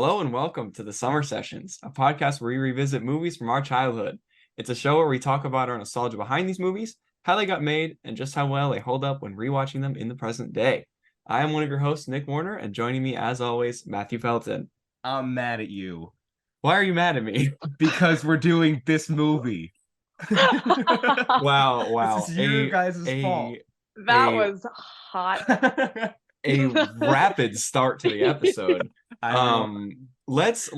Hello and welcome to the Summer Sessions, a podcast where we revisit movies from our childhood. It's a show where we talk about our nostalgia behind these movies, how they got made, and just how well they hold up when rewatching them in the present day. I am one of your hosts, Nick Warner, and joining me, as always, Matthew Pelton. I'm mad at you Why are you mad at me? because we're doing this movie. Wow, This wow. is your guys' fault. That A was hot. a rapid start to the episode. I know. Let's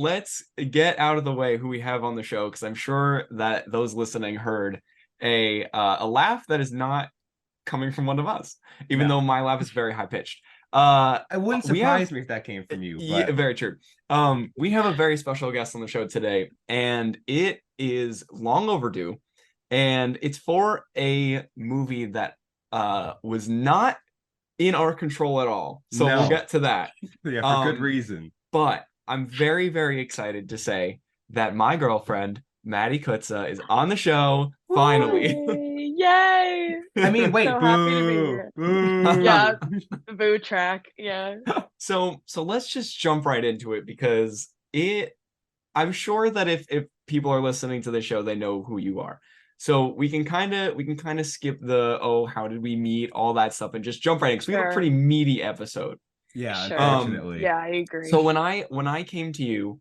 get out of the way who we have on the show, because I'm sure that those listening heard a laugh that is not coming from one of us, even No. though my laugh is very high pitched. It wouldn't surprise me if that came from you, Yeah, but very true. We have a very special guest on the show today, and it is long overdue, and it's for a movie that was not in our control at all. So No. we'll get to that. yeah, for good reason. But I'm very, very excited to say that my girlfriend, Maddie Kutza, is on the show finally. Yay! I mean, wait, So boo, happy to be here. boo. Yeah. The boo track. Yeah. So let's just jump right into it, because I'm sure that if people are listening to the show, they know who you are. So we can kind of skip the how did we meet, all that stuff, and just jump right in, because we have a Sure. pretty meaty episode. Yeah, Sure. unfortunately. Yeah, I agree. So when I came to you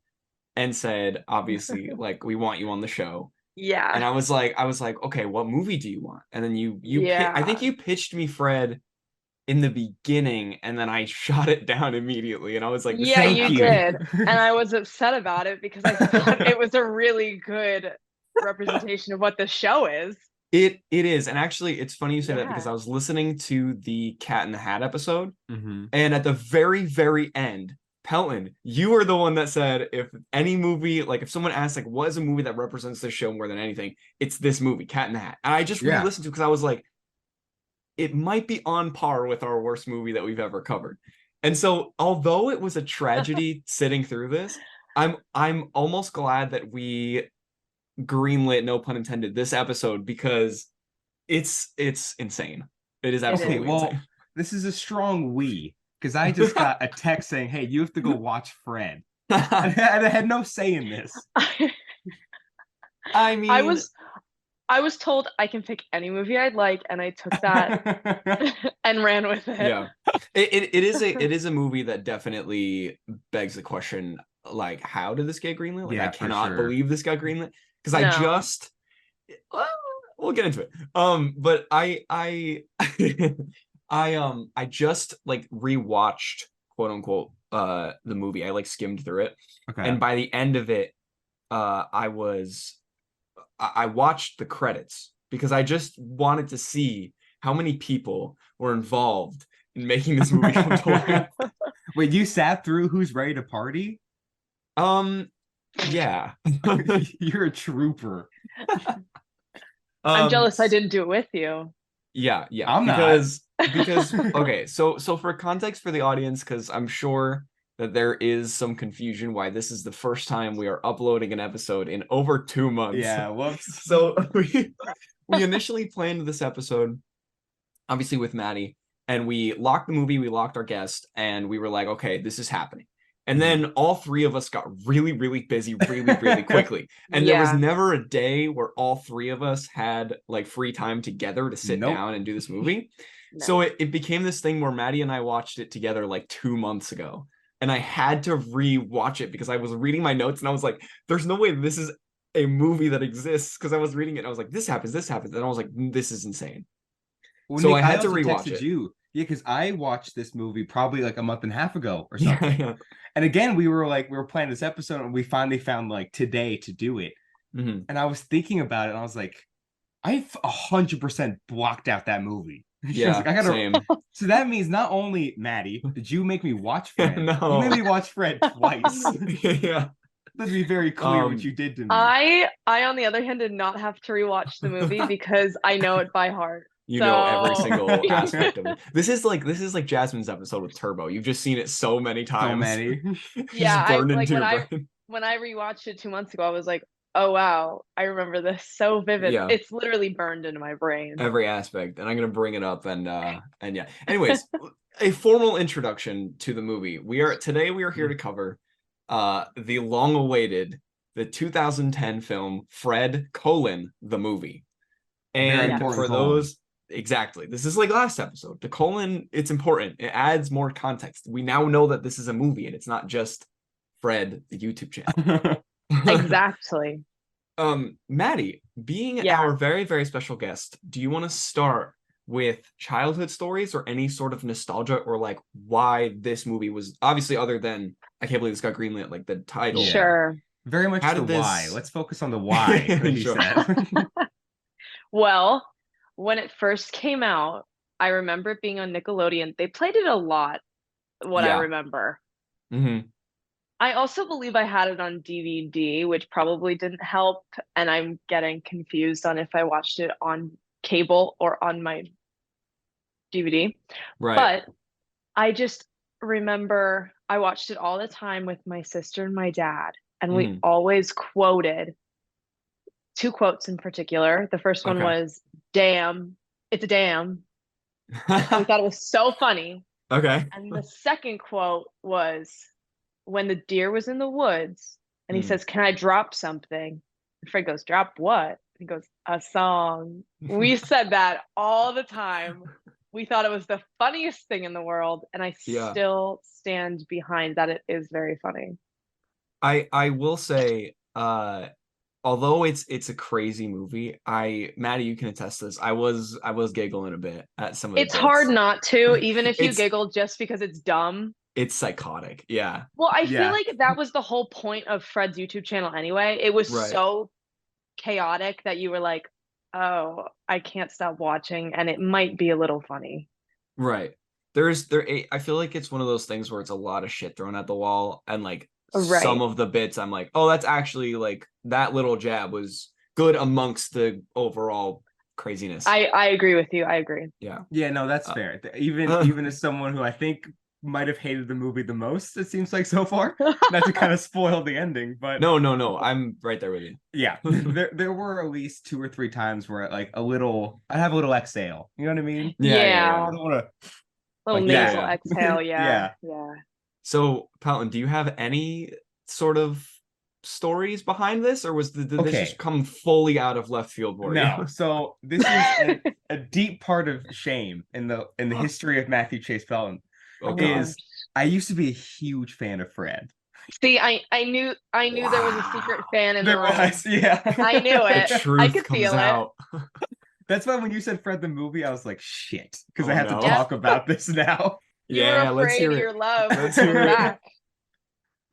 and said, obviously, like, we want you on the show, and yeah. I was like, okay, what movie do you want? And then I think you pitched me Fred in the beginning, and then I shot it down immediately, and I was like, Yeah, Thank you you. did. And I was upset about it because I thought it was a really good representation of what the show is. It is. And actually, it's funny you say that, because Yeah. I was listening to the Cat in the Hat episode, Mhm. and at the very, very end, Pelton, you were the one that said, if any movie, like if someone asks, like, what is a movie that represents this show more than anything, it's this movie, Cat in the Hat. And I just Yeah. re-listened to it because I was like, it might be on par with our worst movie that we've ever covered. And so, although it was a tragedy sitting through this, I'm almost glad that we greenlit, no pun intended, this episode, because it's insane. It is It absolutely Okay, well, insane. this is a strong we, because I just got a text saying, hey, you have to go watch Fred. And I had no say in this. I mean, I was told I can pick any movie I'd like, and I took that and ran with it. yeah, it is a movie that definitely begs the question, like, how did this get greenlit? Like, Yeah, I for cannot sure. believe this got greenlit, because No. well, we'll get into it. But I I just like rewatched, quote unquote, the movie. I like skimmed through it, Okay. and by the end of it, I watched the credits, because I just wanted to see how many people were involved in making this movie come to life. Wait, you sat through Who's Ready to Party? Yeah. You're a trooper. I'm jealous I didn't do it with you. Yeah, I'm not. because okay, so for context for the audience, because I'm sure that there is some confusion why this is the first time we are uploading an episode in over 2 months. Yeah, whoops. So we initially planned this episode, obviously, with Maddie, and we locked the movie, we locked our guest, and we were like, okay, this is happening. And then all three of us got really, really busy really, really quickly. And there was Yeah. never a day where all three of us had like free time together to sit Nope. down and do this movie. No. So it became this thing where Maddie and I watched it together like 2 months ago. And I had to re-watch it, because I was reading my notes and I was like, there's no way this is a movie that exists. Because I was reading it and I was like, this happens. And I was like, this is insane. Well, So Nick, I had to also rewatch texted it. you. Yeah, because I watched this movie probably like a month and a half ago or something. Yeah. And again, we were planning this episode, and we finally found like today to do it. Mm-hmm. And I was thinking about it, and I was like, I've 100% blocked out that movie. She was Yeah, like, I gotta. same. So that means not only Maddie did you make me watch Fred, No. you made me watch Fred twice. Yeah. Let's be very clear what you did to me. I on the other hand did not have to rewatch the movie because I know it by heart. You know every So- single aspect of it. This is like Jasmine's episode with Turbo. You've just seen it so many So times. many. It's Yeah, just burned like into when your brain. when I rewatched it 2 months ago, I was like, oh wow, I remember this so vivid. Yeah. It's literally burned into my brain. Every aspect, and I'm gonna bring it up, and yeah. Anyways, a formal introduction to the movie. We are here to cover the long-awaited, the 2010 film Fred: the movie. Very And important for colon. those, exactly, this is like last episode. The colon, it's important. It adds more context. We now know that this is a movie and it's not just Fred, the YouTube channel. Exactly. Maddie, being Yeah. our very, very special guest, do you want to start with childhood stories or any sort of nostalgia, or like why this movie was, obviously, other than I can't believe this got greenlit, like the title. Yeah. Sure. Very much How the did why. this- Let's focus on the why, like you Sure. said. Well, when it first came out, I remember it being on Nickelodeon. They played it a lot, what I Yeah. remember. Mhm. I also believe I had it on DVD, which probably didn't help. And I'm getting confused on if I watched it on cable or on my DVD. Right. But I just remember I watched it all the time with my sister and my dad. And we Mhm. always quoted two quotes in particular. The first one Okay. was, "Damn, it's a damn." And we thought it was so funny. Okay. And the second quote was when the deer was in the woods and he Mm. says, "Can I drop something?" And Fred goes, "Drop what?" He goes, "A song." We said that all the time. We thought it was the funniest thing in the world, and I Yeah. still stand behind that. It is very funny. I will say, although it's a crazy movie, Maddie, you can attest to this. I was giggling a bit at some of the It's hard bits. not to, even if you It's giggle just because it's dumb. it's psychotic. Yeah. Well, I Yeah. feel like that was the whole point of Fred's YouTube channel anyway. It was Right. so chaotic that you were like, "Oh, I can't stop watching," and it might be a little funny. Right. I feel like it's one of those things where it's a lot of shit thrown at the wall, and like Right. some of the bits I'm like, oh, that's actually like that little jab was good amongst the overall craziness. I agree with you. I agree. Yeah. Yeah, no, that's fair. Even as someone who I think might have hated the movie the most, it seems like so far. Not to kind of spoil the ending, but No. I'm right there with you. yeah, there were at least 2 or 3 times where like I'd have a little exhale. You know what I mean? Yeah. I don't want to. Little Like, nasal yeah. exhale. Yeah. Yeah. So, Pelton, do you have any sort of stories behind this, or did this Okay. just come fully out of left field for No, you? so this is a deep part of shame in the history of Matthew Chase Pelton. Oh, is God. I used to be a huge fan of Fred. See, I knew there was a secret fan in the room. Yeah. I knew The it. I truth could comes feel out. That's why when you said Fred the movie, I was like, shit, because Oh, I have no. to talk about this now. You Yeah, were let's afraid hear it. your love would Let's come hear it. back.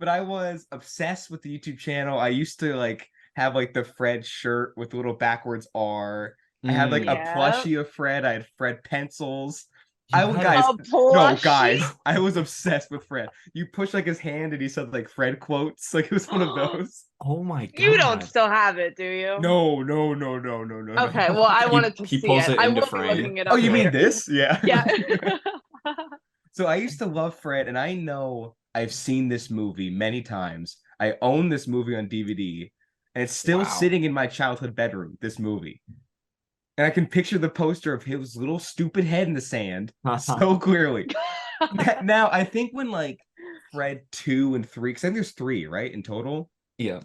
But I was obsessed with the YouTube channel. I used to like have like the Fred shirt with the little backwards R. I had like a Yeah. plushie of Fred. I had Fred pencils. You I had guys, A no, plushie? guys, I was obsessed with Fred. You push like his hand and he said like Fred quotes. Like it was one of those. Oh my God. You don't still have it, do you? No. Okay, well, I wanted to he see pulls it. it I into will be frame. looking it up Oh, you mean later. this? Yeah. Yeah. So I used to love Fred, and I know I've seen this movie many times. I own this movie on DVD, and it's still Wow. sitting in my childhood bedroom, this movie. And I can picture the poster of his little stupid head in the sand so clearly. Now, I think when like Fred 2 and 3, because I think there's 3, right, in total? Yeah.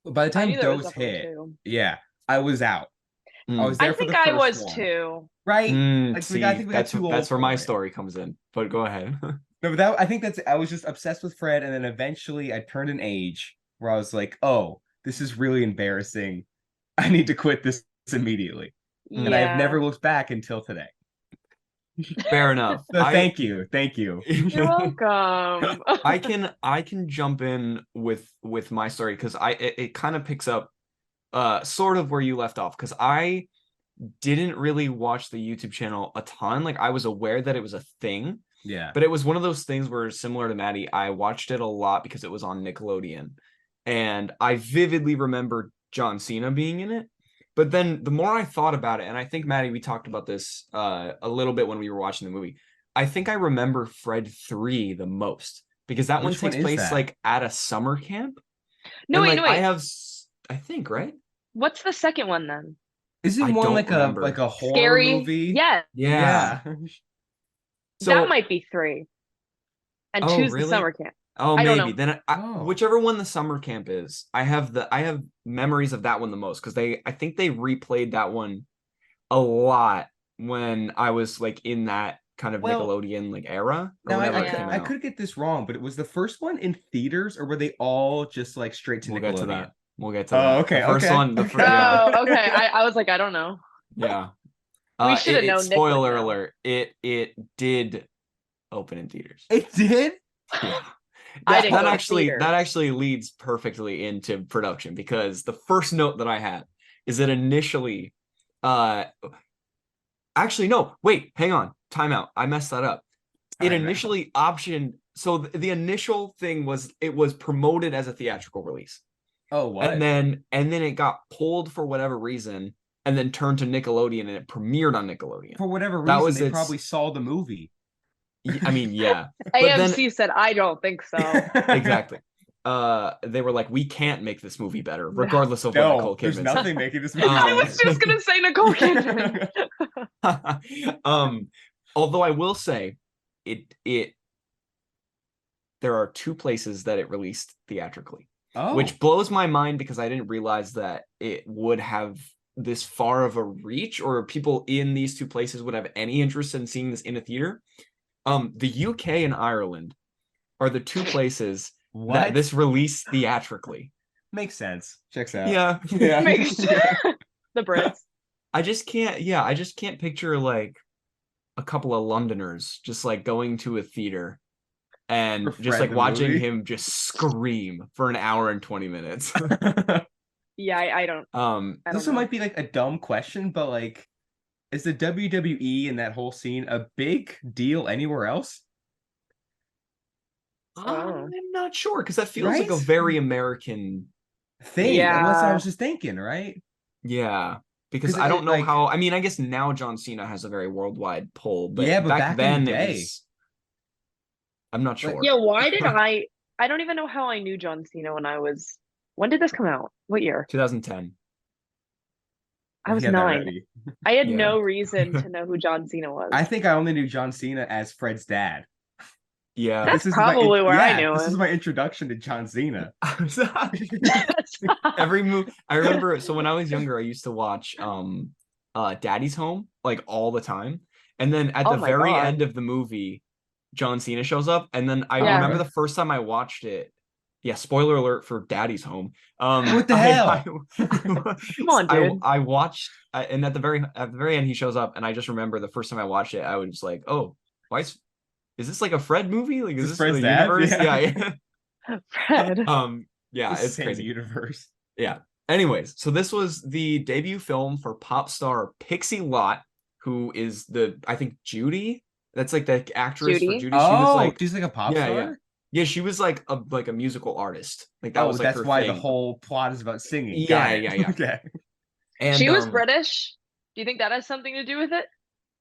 By the I time knew there was those definitely hit, two. yeah, I was out. I was there I for think the I first was one. too. Right? Like, See, I think we got that's too old where for my it. story comes in. But go ahead. No, but I think I was just obsessed with Fred, and then eventually I turned an age where I was like, oh, this is really embarrassing. I need to quit this immediately. And I have Yeah. never looked back until today. Fair enough. So thank you. You're welcome. I can jump in with my story because it kind of picks up sort of where you left off, because I didn't really watch the YouTube channel a ton. Like, I was aware that it was a thing, Yeah. but it was one of those things where, similar to Maddie, I watched it a lot because it was on Nickelodeon, and I vividly remember John Cena being in it. But then the more I thought about it, and I think, Maddie, we talked about this a little bit when we were watching the movie, I think I remember Fred 3 the most, because that one Which one takes is place that? like at a summer camp. No, And wait, like, I think, right? What's the second one then? Isn't I one don't like remember. a horror Scary? movie? Yeah, Yeah. Yeah. So that might be 3. And Oh, 2's really? the summer camp. Oh, I don't maybe. know. Then whichever one the summer camp is, I have memories of that one the most because I think they replayed that one a lot when I was like in that kind of Well, Nickelodeon like era or now whenever I it could came I out. could get this wrong, but it was the first one in theaters, or were they all just like straight to We'll get to Nickelodeon? that. We'll get to Oh, that. The okay, first okay, one, okay. yeah, Oh, okay. I was like, I don't know. yeah. We should have It known Nick would spoiler know. alert. It did open in theaters. It did? Yeah. I didn't go to That theaters. actually leads perfectly into production because the first note that I had is that initially actually no, wait, hang on. Time out. I messed that up. It Time out. initially optioned so the initial thing was it was promoted as a theatrical release. Oh, what? And then it got pulled for whatever reason and then turned to Nickelodeon and it premiered on Nickelodeon. For whatever That reason, was they its probably saw the movie. I mean, yeah. But then AMC said, I don't think so. exactly. They were like, we can't make this movie better, regardless of what Nicole No, there's Kidman nothing said. making this movie I better. was just gonna say Nicole Kidman. Although I will say, it there are two places that it released theatrically, Oh, which blows my mind because I didn't realize that it would have this far of a reach, or people in these two places would have any interest in seeing this in a theater. The UK and Ireland are the two places that what? this released theatrically. Makes sense. Checks out. Yeah. Yeah. Makes the Brits. I just can't picture like a couple of Londoners just like going to a theater and For just Fred like the watching movie? him just scream for an hour and 20 minutes. Yeah, I don't. I This don't one know. might be like a dumb question, but like, is the WWE and that whole scene a big deal anywhere else? Oh. I'm not sure because that feels like a Right? very American Thing. Yeah. Unless I was just thinking, right? yeah. Because 'Cause I don't know like, how. I mean, I guess now John Cena has a very worldwide pull, but yeah, but back back in the then it day, was. I'm not like, sure. Yeah, why did I don't even know how I knew John Cena when did this come out? What year? 2010. I was get that 9. ready. I had Yeah. no reason to know who John Cena was. I think I only knew John Cena as Fred's dad. Yeah. That's This is probably where I knew this is him. my introduction to John Cena. Every move I remember, so when I was younger I used to watch Daddy's Home like all the time, and then at Oh the my very God. end of the movie John Cena shows up, and then I Yeah. remember the first time I watched it, yeah, spoiler alert for Daddy's Home, What the hell? Come on, dude. I watched and at the very end he shows up, and I just remember the first time I watched it I was like, oh, why is this like a Fred movie, like is this Fred's the dad? universe? Yeah. Fred. Yeah, The it's same crazy. universe. Yeah. Anyways, so this was the debut film for pop star Pixie Lott, who is I think Judy. That's like the actress for Judy? Judy. She was like, she's like a pop yeah, star? yeah. Yeah, she was like a musical artist. Like that Oh, was like that's her why thing. the whole plot is about singing. Yeah, Got it. yeah. Okay. And She was British. Do you think that has something to do with it?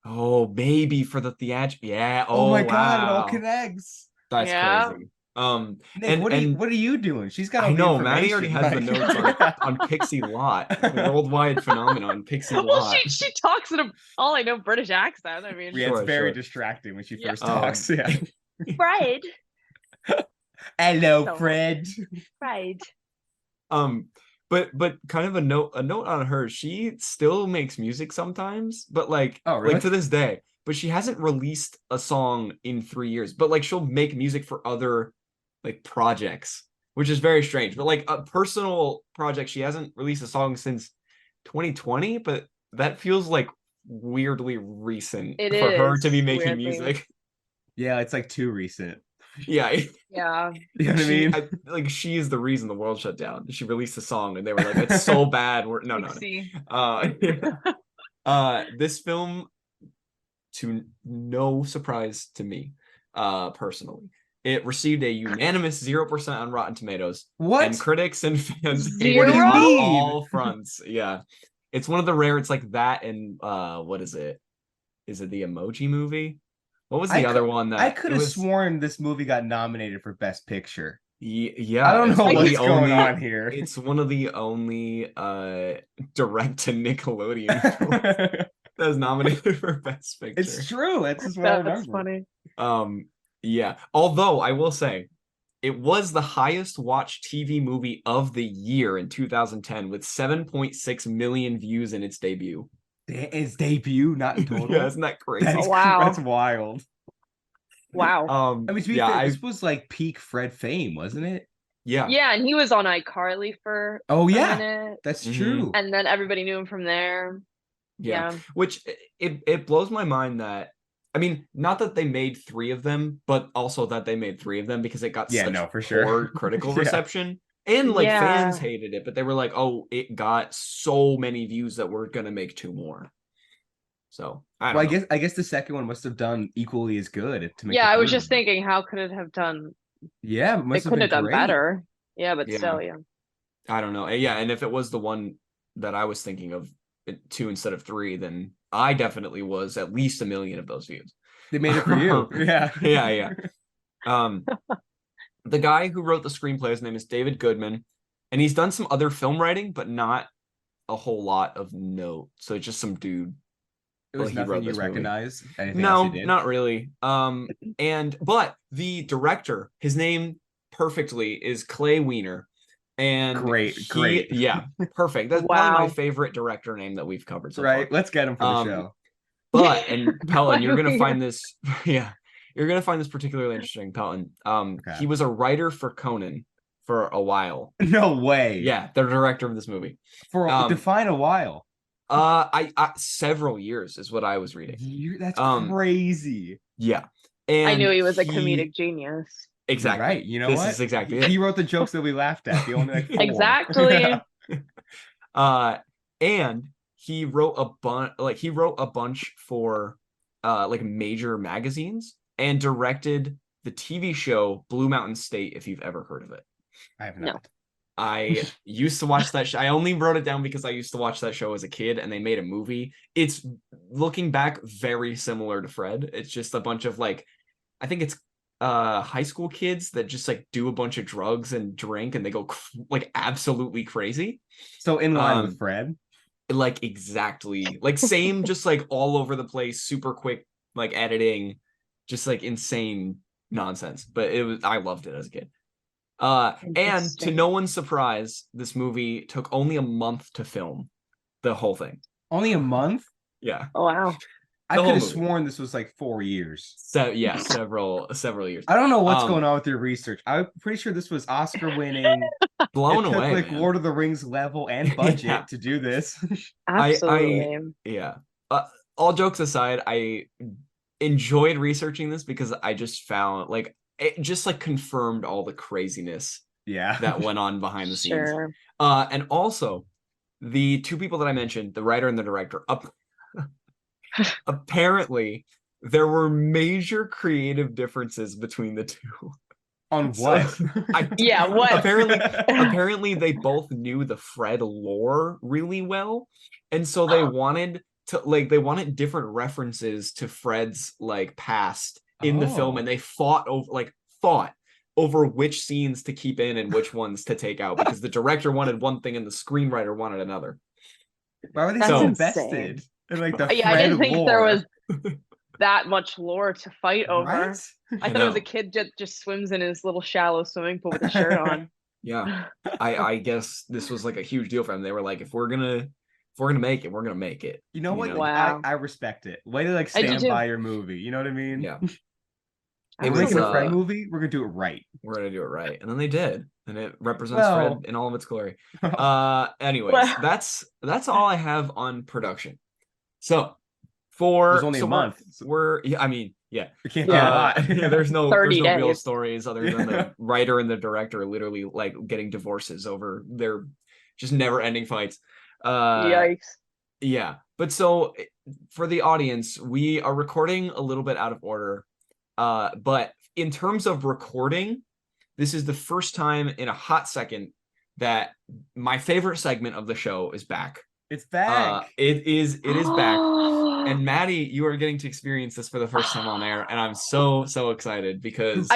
oh, maybe for the theatrical. Yeah. Oh Oh, my God, it all wow. connects. That's Yeah. crazy. Nick, and what are you doing? She's got all I the know Maddie already information. has the notes on Pixie Lott, the worldwide phenomenon, Pixie Well, Lott. she talks in all I know British accent. I mean, Yeah, Sure, it's very sure. distracting when she Yeah. first talks. Yeah. Fred. Hello, So- Fred. Fred. But kind of a note on her, she still makes music sometimes, but like Oh, really? like to this day, but she hasn't released a song in 3 years, but like she'll make music for other like projects, which is very strange. But like a personal project, she hasn't released a song since 2020, but that feels like weirdly recent It for her is to be making weirdly. music. Yeah, it's like too recent. Yeah. Yeah. You know what I mean? Like she is the reason the world shut down. She released a song and they were like, it's so bad. No. Pixie. This film, to no surprise to me, personally, it received a unanimous 0% on Rotten Tomatoes. What? And critics and fans Zero? hated it What do you on mean? all fronts. Yeah. It's one of the rare, it's like that and what is it? Is it the Emoji Movie? What was the other one that I could have it was? Sworn this movie got nominated for Best Picture. Yeah, I don't it's know one of what's the going only- on here. It's one of the only direct to Nickelodeon films that was nominated for Best Picture. It's true. That's just what I That's remember. funny. Yeah. Although I will say, it was the highest watched TV movie of the year in 2010 with 7.6 million views in its debut. Its debut, not in total. Yeah, isn't that crazy? Oh, wow. That's wild. Wow. I mean, to be fair, this was like peak Fred fame, wasn't it? Yeah. Yeah, and he was on iCarly for Oh a yeah, minute, that's Mhm. true. and then everybody knew him from there. Yeah. Which it blows my mind that, I mean, not that they made 3 of them, but also that they made 3 of them because it got Yeah, such no, for sure. poor critical Yeah. reception. And like Yeah. fans hated it, but they were like, oh, it got so many views that we're gonna make 2 more. So I don't know. I guess the second one must have done equally as good to make. Yeah, the I was third just one. thinking, how could it have done? Yeah, it It must have could been have done great. better. Yeah, but Yeah. still, yeah. I don't know. Yeah, and if it was the one that I was thinking of, 2 instead of 3, then I definitely was at least 1 million of those views. They made it for you. Yeah. Yeah. The guy who wrote the screenplay, his name is David Goodman, and he's done some other film writing, but not a whole lot of note. So it's just some dude. It was Well, he nothing wrote you this movie. recognize. Anything else No, he did? not really. But the director, his name perfectly is Clay Weiner. And Great. Yeah, perfect. That's probably my Wow. favorite director name that we've covered so Right. far. Let's get him for the show. But, and Pelton, you're gonna Weiner. find this, yeah, you're gonna find this particularly interesting, Pelton. Okay. He was a writer for Conan for a while. No way. Yeah, the director of this movie. For define a while. I several years is what I was reading. That's crazy. Yeah. And I knew he was a comedic genius. Exactly. Right. You know this what? is exactly He it. wrote the jokes that we laughed at. The only like 4. Exactly. And he wrote a bunch for like major magazines and directed the TV show Blue Mountain State, if you've ever heard of it. I have not. No. I used to watch that show. I only wrote it down because I used to watch that show as a kid and they made a movie. It's, looking back, very similar to Fred. It's just a bunch of like, I think it's high school kids that just like do a bunch of drugs and drink and they go like absolutely crazy. So in line with Fred. Like exactly. Like same, just like all over the place, super quick like editing, just like insane nonsense. But I loved it as a kid. And to no one's surprise, this movie took only a month to film the whole thing. Only a month? Yeah. Oh, wow. I could have sworn this was like 4 years. So yeah, several years. I don't know what's going on with your research. I'm pretty sure this was Oscar winning. Blown away. Like man. Lord of the Rings level and budget to do this. Absolutely. Yeah. All jokes aside, I enjoyed researching this because I just found like it just like confirmed all the craziness that went on behind the scenes. And also the 2 people that I mentioned, the writer and the director, apparently there were major creative differences between the 2. On what? What? Apparently they both knew the Fred lore really well. And so they wanted different references to Fred's like past in the film, and they fought over which scenes to keep in and which ones to take out because the director wanted one thing and the screenwriter wanted another. Why were they so invested in like the Fred I didn't think lore? there was that much lore to fight over. Right? I thought it was a kid that just swims in his little shallow swimming pool with a shirt on. Yeah. I guess this was like a huge deal for them. They were like, if we're gonna make it, we're gonna make it. You know what? Wow. I respect it. Way to like stand by your movie. You know what I mean? Yeah. We're making a Fred movie. We're gonna do it right. We're gonna do it right, and then they did, and it represents Fred in all of its glory. Anyways, that's all I have on production. So there's only a month. We can't do a lot. There's no real days. stories other than the writer and the director literally like getting divorces over their just never ending fights. Yikes. Yeah, but so for the audience, we are recording a little bit out of order. But in terms of recording, this is the first time in a hot second that my favorite segment of the show is back. It's back. It is back. And Maddie, you are getting to experience this for the first time on air, and I'm so excited because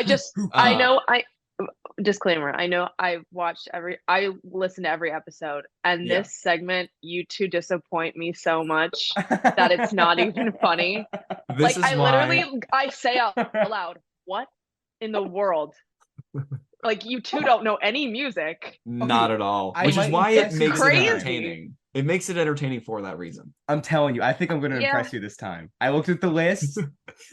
disclaimer, I know I listen to every episode, and this segment, you 2 disappoint me so much that it's not even funny. I say out loud, what in the world Like you two don't know any music. Not at all. I Which is might why it impress you makes this it time. entertaining. It makes it entertaining for that reason. I'm telling you, I think I'm going to Yeah. impress you this time. I looked at the list.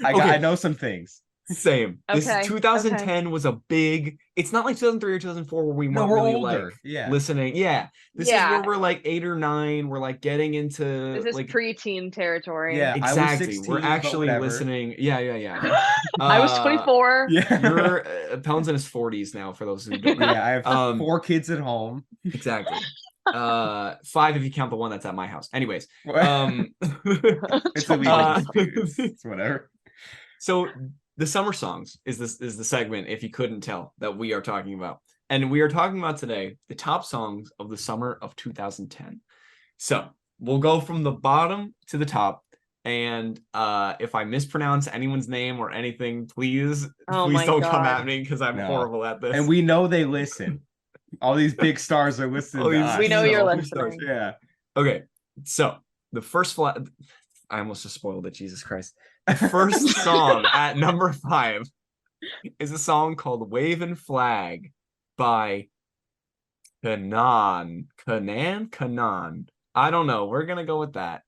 Okay. I know some things. Same. This Okay, 2010 was a big. It's not like 2003 or 2004 where we No, weren't we're really older. like Yeah. listening. Yeah, this is Yeah. where we're like 8 or 9. We're like getting into This is like preteen territory. Yeah. I was exactly. 16, We're but actually whatever. listening. Yeah. I was 24. Yeah. You're Pelton's in his 40s now. For those who don't know. Yeah, I have Um, 4 kids at home. Exactly. 5 if you count the one that's at my house. Anyways, It's illegal. Uh, It's whatever. so the summer songs is the segment, if you couldn't tell, that we are talking about. And we are talking about today the top songs of the summer of 2010. So we'll go from the bottom to the top. And if I mispronounce anyone's name or anything, please don't come God. at me because I'm No. horrible at this. And we know they listen. All these big stars are listening All to these- us. We know you're So, listening. Yeah. Okay, so the first flat. I almost just spoiled it. Jesus Christ. The first song at number 5 is a song called "Waving Flag" by Kanan. I don't know. We're gonna go with that.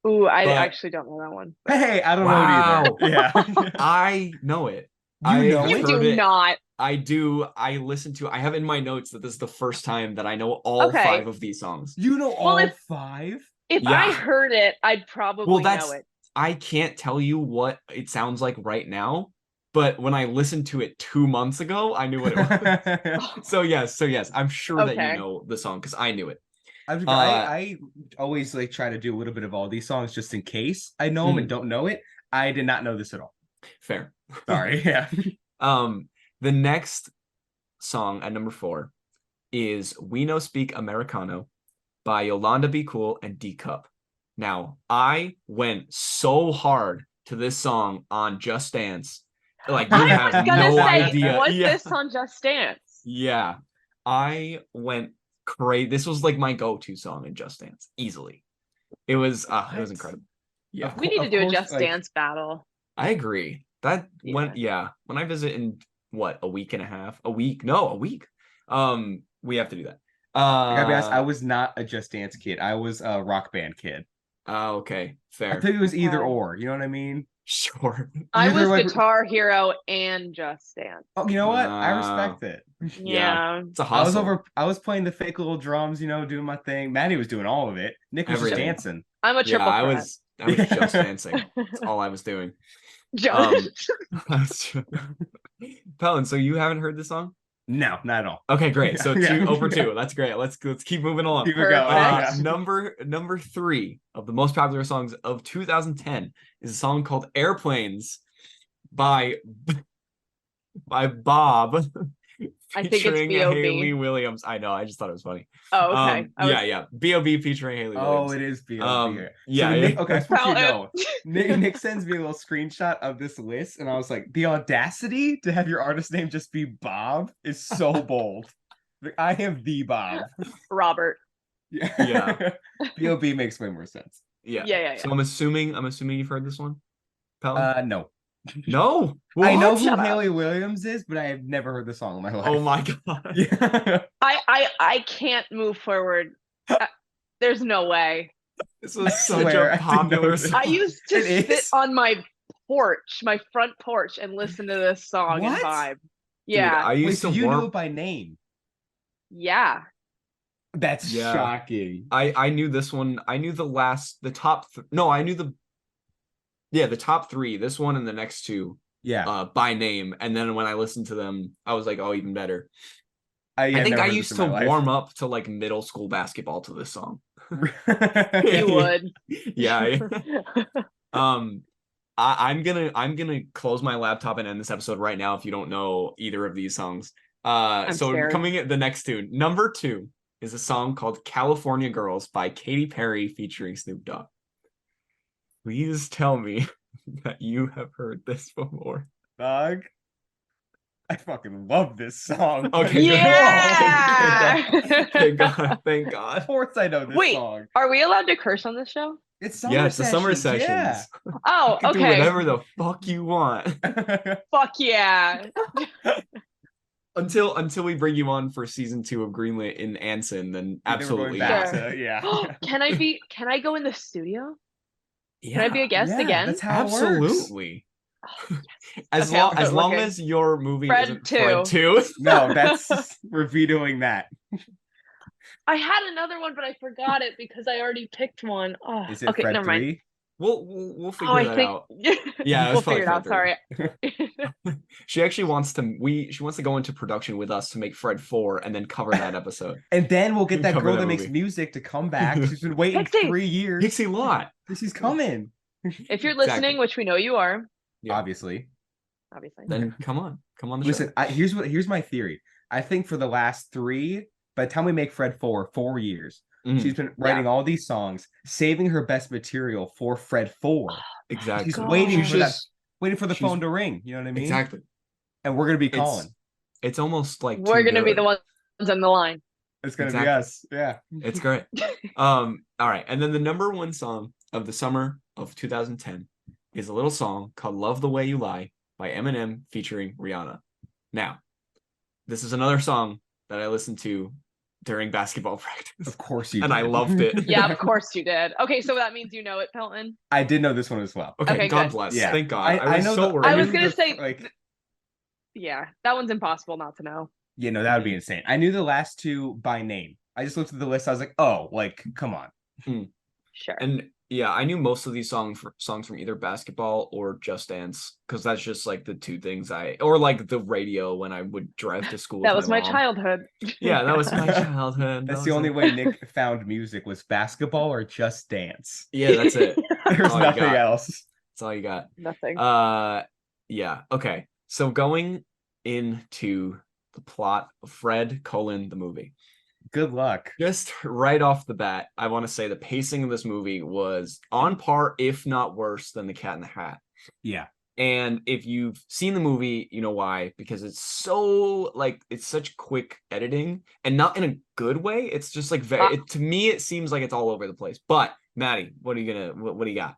Ooh, I But- actually don't know that one. Hey, I don't Wow. know it either. Yeah. I know it. You know You it? do it. not. I do. I listen to. I have in my notes that this is the first time that I know all Okay. 5 of these songs. You know Well, all if- 5? If Yeah. I heard it, I'd probably Well, that's- know it. I can't tell you what it sounds like right now, but when I listened to it 2 months ago, I knew what it was. So yes, I'm sure that Okay. you know the song because I knew it. I always like try to do a little bit of all these songs just in case I know them and don't know it. I did not know this at all. Fair. Sorry. Yeah. The next song at number 4 is "We No Speak Americano" by Yolanda Be Cool and D Cup. Now, I went so hard to this song on Just Dance. Like, you I have was gonna no say, idea. was Yeah. this on Just Dance? Yeah. I went crazy. This was like my go-to song in Just Dance, easily. It was incredible. Yeah. We need to Of do a course, Just like- Dance battle. I agree. That when Yeah. when I visit in a week and a half, a week. We have to do that. I gotta be honest, I was not a Just Dance kid. I was a Rock Band kid. Okay, I fair. think it was either Okay. or. You know what I mean? Sure. I Either was like- Guitar Hero and Just Dance. Oh, you know what? I Wow. respect it. Yeah. It's a hustle. I was playing the fake little drums, doing my thing. Maddie was doing all of it. Nick was just Everything. dancing. I'm a triple I threat. was just dancing. That's all I was doing. Just Pelton, so you haven't heard this song? No, not at all. Okay, great. So Yeah. 2 over 2. That's great. Let's keep moving along. Keep it going. Perfect. Yeah. Number 3 of the most popular songs of 2010 is a song called "Airplanes" by Bob. I think it's featuring B.O.B.. Haley Williams. I know. I just thought it was funny. Oh, okay. Yeah. B.O.B. featuring Haley Oh, Williams. it is B.O.B. Yeah. Nick, okay, I suppose you know. Pelton. Nick sends me a little screenshot of this list, and I was like, the audacity to have your artist name just be Bob is so bold. Like, I am the Bob. Robert. Yeah. B.O.B. makes way more sense. Yeah. So I'm assuming you've heard this one. Pelton? No. No. I know What? who Shut up. Haley Williams is, but I have never heard the song in my life. Oh my god. Yeah. I can't move forward. There's no way. This was I such swear, I a didn't popular know this. song. I used to It sit is? on my front porch, and listen to this song What? and vibe. Dude, Yeah. I Wait, used so to you knew warm. it by name? Yeah. That's Yeah. shocking. I knew this one. I knew the top. No, I knew the top 3. This one and the next 2. Yeah. By name, and then when I listened to them, I was like, oh, even better. I I think never I heard this used in to my life. warm up to like middle school basketball to this song. You would. Yeah. I'm gonna close my laptop and end this episode right now if you don't know either of these songs. So scared. coming at the next 2, number 2 is a song called "California Girls" by Katy Perry featuring Snoop Dogg. Please tell me that you have heard this before. Dog. I fucking love this song. Okay. Yeah. Thank God. Thank Of God. course I know this Wait. song. Are we allowed to curse on this show? It's summer Yeah, it's the summer sessions, sessions. Oh, You can do okay. whatever the fuck you want. Yeah. Fuck yeah. until we bring you on for season 2 of Greenlit in Anson, then Then we're going absolutely back not. to, yeah. Can I go in the studio? Can I be Yeah, a guest Yeah, again? that's how it works. absolutely. Oh, As Okay, I'll long as start long looking. as your movie Fred isn't 2. Fred 2. No, we're vetoing that. I had another one, but I forgot it because I already picked one. Oh, Is it okay, Fred never mind. 3? We'll Oh, figure I that think out. Yeah, it was we'll probably figure it Fred out. 3. Sorry. She actually wants to go into production with us to make Fred 4 and then cover that episode. And then we'll get that Cover girl that that makes movie. music to come back. She's been waiting Pixie! 3 years. Pixie Lot. She's coming. If you're listening, Exactly. which we know you are, Yeah. Obviously. Then come on the Listen, show. here's my theory. I think for the last 3, by the time we make Fred 4 years, she's been writing all these songs, saving her best material for Fred 4. Exactly. She's waiting for that, She's waiting for the she's- phone to ring. You know what I mean? exactly. And we're gonna be calling. It's almost like we're too gonna be good. the ones on the line. It's gonna Exactly. be us. Yeah. It's great. All right. And then the number 1 song of the summer of 2010 is a little song called Love the Way You Lie by Eminem featuring Rihanna. Now, this is another song that I listened to during basketball practice. Of course you And did. I loved it. Yeah, of course you did. Okay, so that means you know it, Pelton. I did know this one as well. Okay, Okay, God good. bless. Yeah. Thank God. I was know so the- worried. I was knew gonna the- say, like, yeah, that one's impossible not to know. yeah, no, that would be insane. I knew the last 2 by name. I just looked at the list. I was like, oh, like, come on. Sure. And yeah, I knew most of these songs from either basketball or Just Dance, because that's just like the 2 things or like the radio when I would drive to school. That with was my mom. childhood. Yeah, that was my childhood. That's the only way Nick found music was basketball or Just Dance. Yeah, that's it. There's all you nothing got. else. That's all you got. Nothing. Yeah. Okay. So going into the plot of Fred: the movie. Good luck. Just right off the bat, I want to say the pacing of this movie was on par, if not worse, than The Cat in the Hat. Yeah. And if you've seen the movie, you know why. Because it's so, like, it's such quick editing, and not in a good way. It's just, like, to me, it seems like it's all over the place. But, Maddie, what do you got?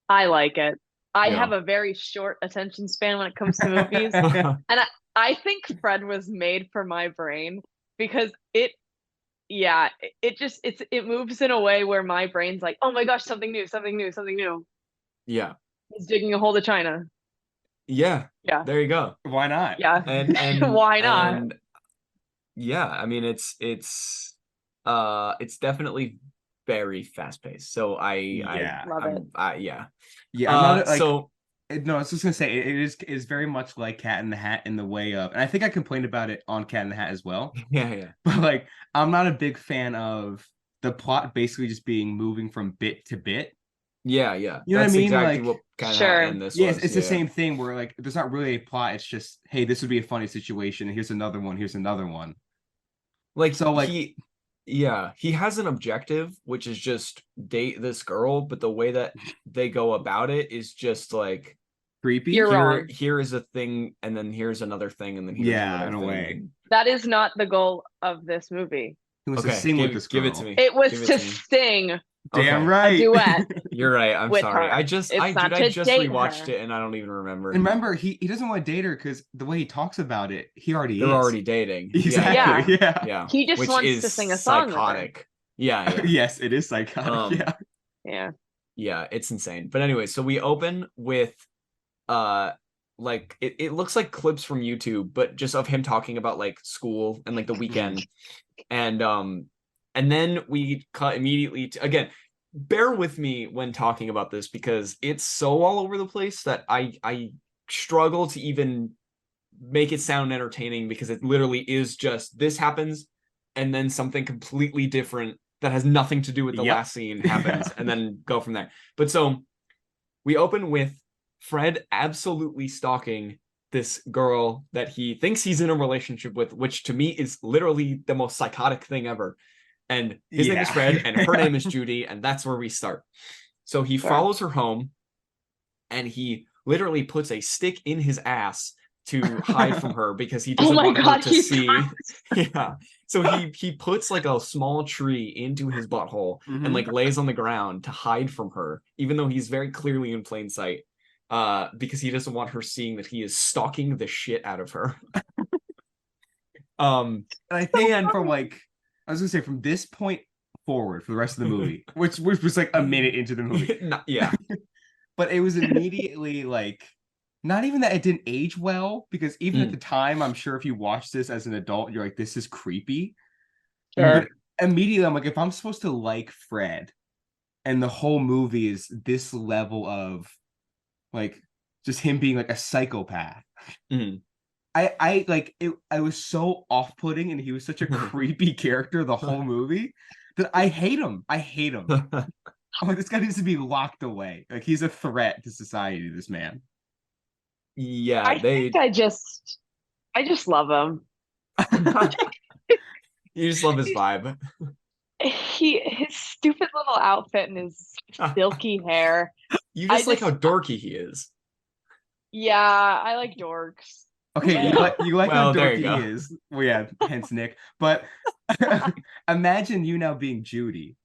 I like it. I Yeah. have a very short attention span when it comes to movies. And I think Fred was made for my brain because it moves in a way where my brain's like, oh my gosh, something new. Yeah. He's digging a hole to China. Yeah. Yeah. There you go. Why not? Yeah. And Why not? And yeah, I mean it's definitely very fast paced. So Love it. Yeah. Yeah, I'm not like so no, I was just gonna say it is very much like Cat in the Hat in the way of, and I think I complained about it on Cat in the Hat as well. yeah. But like, I'm not a big fan of the plot basically just being moving from bit to bit. Yeah. You know That's what I mean? exactly Like, what kind Sure. of in this yes, was. it's the same thing where like there's not really a plot. It's just, hey, this would be a funny situation. Here's another one. Here's another one. Like, So, like- he has an objective, which is just date this girl, but the way that they go about it is just like Creepy. You're wrong. here is a thing, and then here's another thing, and then here's Yeah, another in a thing. way. That is not the goal of this movie. He wants to Okay, sing with this girl. give it to me. It was Give it to to me. sing. Damn Okay. right. A duet. You're right. I'm with sorry. her. I It's just not to date rewatched her. it, and I don't even remember. And remember, he doesn't want to date her because the way he talks about it, he already They're is. already dating. Exactly. Yeah. Yeah. He just Which wants is to sing a song with her. psychotic. Yeah. Yes, it is psychotic. Um, Yeah. Yeah. It's insane. But anyway, so we open with like it looks like clips from YouTube, but just of him talking about like school and like the weekend. And then we cut immediately to, again, bear with me when talking about this because it's so all over the place that I struggle to even make it sound entertaining because it literally is just this happens and then something completely different that has nothing to do with the Yep. last scene happens and then go from there. But so we open with Fred absolutely stalking this girl that he thinks he's in a relationship with, which to me is literally the most psychotic thing ever. And his name is Fred and her name is Judy, and that's where we start. So he follows her home and he literally puts a stick in his ass to hide from her because he doesn't want her to see. Yeah. So he puts like a small tree into his butthole and like lays on the ground to hide from her, even though he's very clearly in plain sight. Because he doesn't want her seeing that he is stalking the shit out of her. Um, And I think and from like, I was gonna say from this point forward for the rest of the movie, which was like a minute into the movie, yeah. but it was immediately like, not even that it didn't age well, because even at the time, I'm sure if you watch this as an adult, you're like, this is creepy. But immediately, I'm like, if I'm supposed to like Fred, and the whole movie is this level of like just him being like a psychopath. Mm. I like it. I was so off-putting, and he was such a creepy character the whole movie that I hate him. I hate him. I'm like, this guy needs to be locked away. Like he's a threat to society. This man. Yeah, I think I just love him. you just love his vibe. His stupid little outfit and his silky hair. You I just like just how dorky he is. Yeah, I like dorks. Okay, you like how Well, there dorky you go. he is. Well, yeah, hence Nick. But imagine you now being Judy.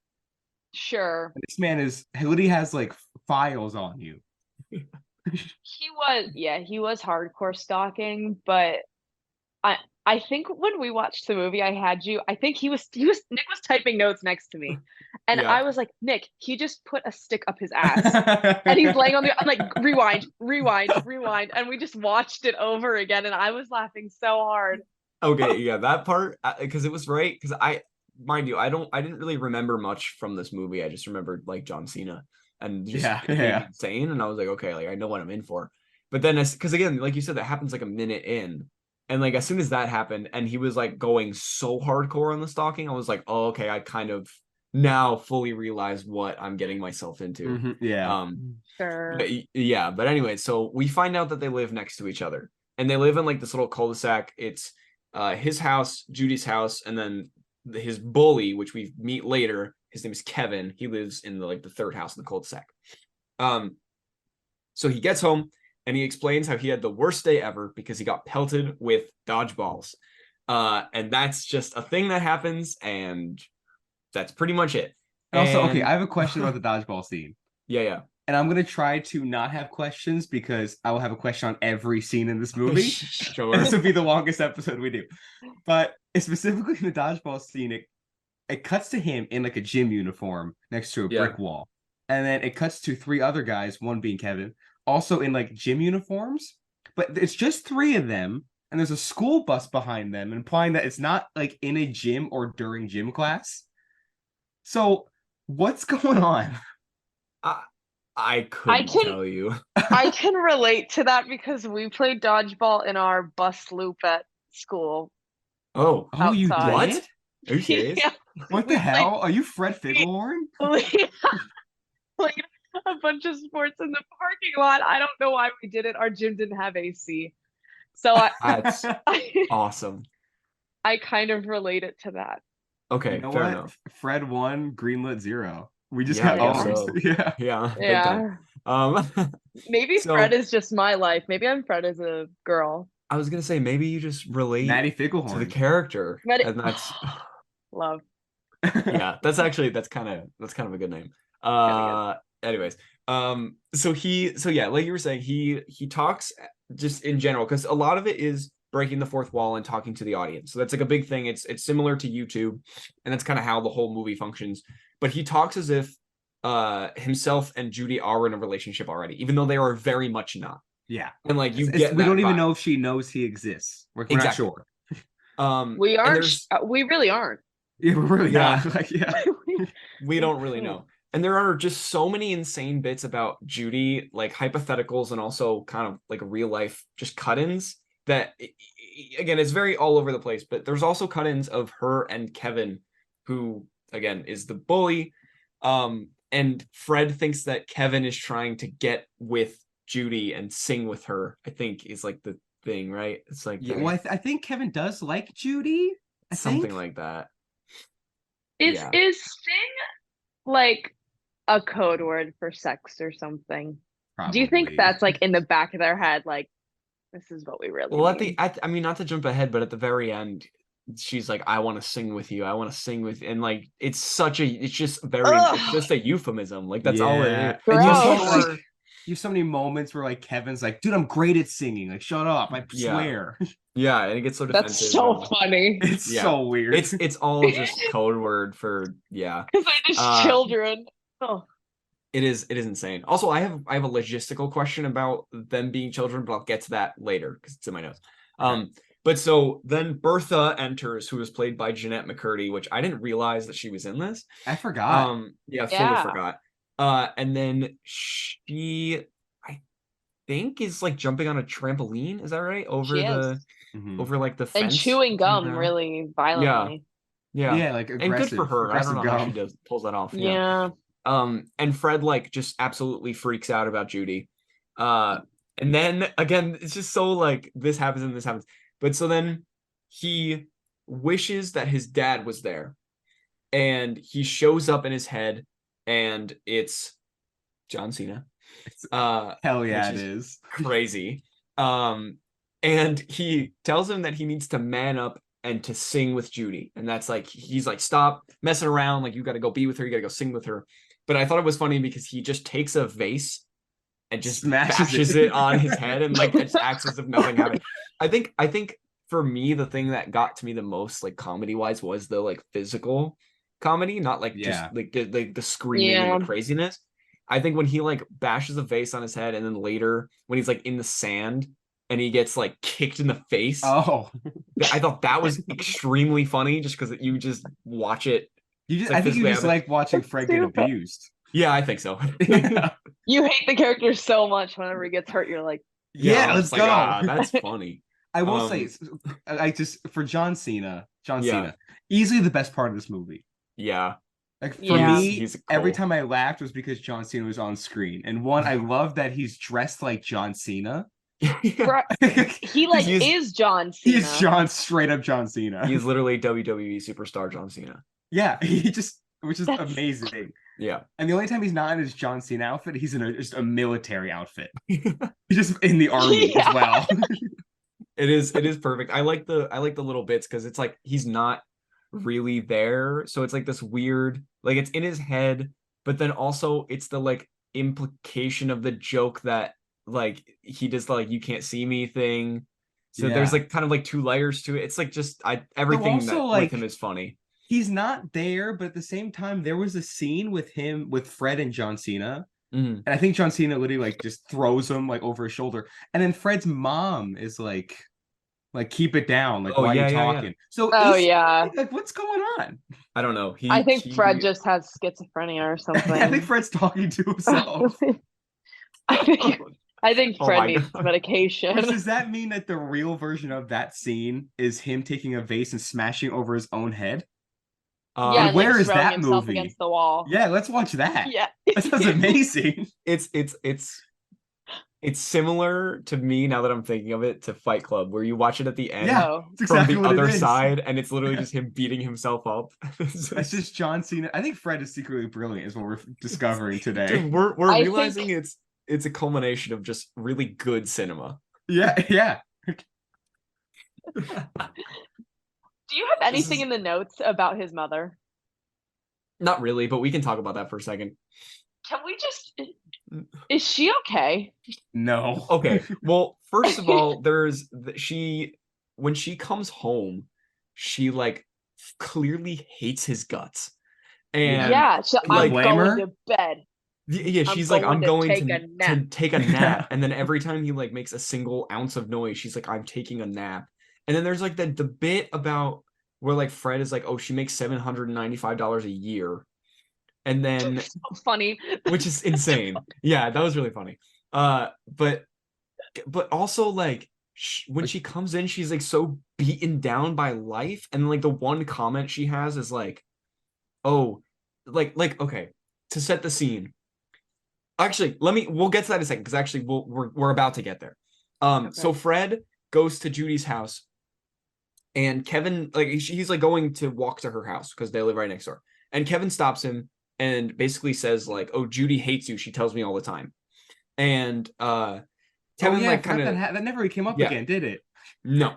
Sure. This man is he literally has like files on you. He was hardcore stalking, but I I think when we watched the movie, I think Nick was typing notes next to me. And Yeah. I was like, Nick, he just put a stick up his ass. And he's laying on I'm like, rewind, rewind, rewind. And we just watched it over again. And I was laughing so hard. Okay, yeah, that part because it was right because mind you, I didn't really remember much from this movie. I just remembered like John Cena and just Yeah, it made me yeah. insane, and I was like, okay, like I know what I'm in for. But then because again, like you said, that happens like a minute in, and like as soon as that happened, and he was like going so hardcore on the stalking, I was like, oh, okay, I kind of now fully realize what I'm getting myself into. Yeah. Sure. Yeah, but anyway, so we find out that they live next to each other, and they live in like this little cul-de-sac. It's his house, Judy's house, and then his bully, which we meet later. His name is Kevin. He lives in the third house in the cul-de-sac. So he gets home and he explains how he had the worst day ever because he got pelted with dodgeballs. And that's just a thing that happens, and that's pretty much it. And also, okay, And I have a question about the dodgeball scene. yeah. And I'm gonna try to not have questions because I will have a question on every scene in this movie. Sure. And this will be the longest episode we do. But specifically in the dodgeball scene, it cuts to him in like a gym uniform next to a brick wall. And then it cuts to three other guys, one being Kevin, also in like gym uniforms. But it's just three of them, and there's a school bus behind them, implying that it's not like in a gym or during gym class. So what's going on? I couldn't tell you. I can relate to that because we played dodgeball in our bus loop at school. Oh, Oh, you outside. what? did? Are you serious? Yeah. What the hell? Are you Fred Figglehorn? We played a bunch of sports in the parking lot. I don't know why we did it. Our gym didn't have AC. So That's awesome. I kind of relate it to that. Okay, You know fair what? enough. Fred won, greenlit 0. We just Yeah, got I guess owned. so. Yeah. Yeah, big Yeah. time. Maybe So- Fred is just my life. Maybe I'm Fred as a girl. I was gonna say maybe you just relate Maddie to the Figglehorn. character, Maddie- and that's Love. yeah. That's kind of a good name. Anyways, so yeah, like you were saying, he talks just in general because a lot of it is breaking the fourth wall and talking to the audience. So that's like a big thing. It's similar to YouTube, and that's kind of how the whole movie functions. But he talks as if himself and Judy are in a relationship already, even though they are very much not. Yeah. And like you It's- get we that don't even vibe. know if she knows he exists. We're not Exactly. sure. We and aren't. there's- We really aren't. Yeah, we're really Yeah. not. Like, yeah. we don't really know. And there are just so many insane bits about Judy, like hypotheticals and also kind of like real life just cut-ins that again, it's very all over the place, but there's also cut-ins of her and Kevin, who again is the bully. And Fred thinks that Kevin is trying to get with Judy and sing with her, I think is like the thing, right? It's like Yeah, well, I think Kevin does like Judy. I something think. like that. Is Yeah. sing like a code word for sex or something? Do you think Probably. that's like in the back of their head, like this is what we really Well, mean? I mean, not to jump ahead, but at the very end, she's like, "I want to sing with you. I want to sing with," and like, it's just very, Ugh. it's just a euphemism. Like that's all it is. And Gross. you have so many moments where like Kevin's like, dude, I'm great at singing. Like, shut up. I swear. Yeah, and it gets so defensive. That's so funny. It's so weird. It's all just code word for Because they're just children. Oh. It is insane. Also, I have a logistical question about them being children, but I'll get to that later because it's in my notes. Okay. But so then Bertha enters, who was played by Jeanette McCurdy, which I didn't realize that she was in this. I forgot. Fully forgot. And then she, I think, is like jumping on a trampoline. Is that right? Over like the fence. And chewing gum really violently. Yeah, like aggressive. And good for her. I don't know how she pulls that off. Yeah. And Fred like just absolutely freaks out about Judy. And then again, it's just so like this happens and this happens. But so then he wishes that his dad was there, and he shows up in his head, and it's John Cena. Hell yeah, it is crazy. And he tells him that he needs to man up and to sing with Judy, and that's like he's like, stop messing around, like you got to go be with her, you got to go sing with her. But I thought it was funny because he just takes a vase and just smashes it on his head, and like it acts as if nothing happened. I think for me, the thing that got to me the most, like comedy wise, was the like physical comedy, not like just like the screaming and the craziness. I think when he like bashes a vase on his head, and then later when he's like in the sand and he gets like kicked in the face. Oh, I thought that was extremely funny, just because you just watch it. I think you just like watching Fred get abused. Yeah, I think so. You hate the character so much. Whenever he gets hurt, you're like, yeah, let's go. That's funny. I will say, I just for John Cena, easily the best part of this movie. Yeah. Like for me, every time I laughed was because John Cena was on screen. And one, I love that he's dressed like John Cena. He like is John Cena. He's straight up John Cena. He's literally WWE superstar John Cena. Yeah, which is amazing. Yeah. And the only time he's not in his John Cena outfit, he's in just a military outfit. He's just in the army as well. It is perfect. I like the little bits because it's like he's not really there, so it's like this weird, like it's in his head, but then also it's the like implication of the joke that like he does the like you can't see me thing. So there's like kind of like two layers to it. It's like just everything also, that like, with him is funny. He's not there, but at the same time, there was a scene with him with Fred and John Cena. And I think John Cena literally like just throws him like over his shoulder. And then Fred's mom is like keep it down. Like, why are you talking? Yeah. So like what's going on? I don't know. I think Fred just has schizophrenia or something. I think Fred's talking to himself. I think Fred needs medication. Does that mean that the real version of that scene is him taking a vase and smashing over his own head? Yeah, where is that movie? Against the wall. Yeah, let's watch that. Yeah, that sounds amazing. It's similar to me now that I'm thinking of it to Fight Club, where you watch it at the end from the other side, and it's literally just him beating himself up. That's just John Cena. I think Fred is secretly brilliant, is what we're discovering today. Dude, we're realizing it's a culmination of just really good cinema. Yeah. Do you have anything in the notes about his mother? Not really, but we can talk about that for a second. Can we just... Is she okay? No. Okay. Well, first of all, when she comes home, she like clearly hates his guts. And I'm going to bed. Yeah, she's like, I'm going to take a nap. And then every time he like makes a single ounce of noise, she's like, I'm taking a nap. And then there's like the bit about where like Fred is like, oh, she makes $795 a year. And then so funny, which is insane. Yeah, that was really funny. But also like when she comes in, she's like so beaten down by life. And like the one comment she has is like, oh, like okay, to set the scene. Actually, we'll get to that in a second, because actually we're about to get there. So Fred goes to Judy's house, and Kevin, like he's like going to walk to her house because they live right next door. And Kevin stops him and basically says like, "Oh, Judy hates you. She tells me all the time." And Kevin like kind of that never came up again, did it? No.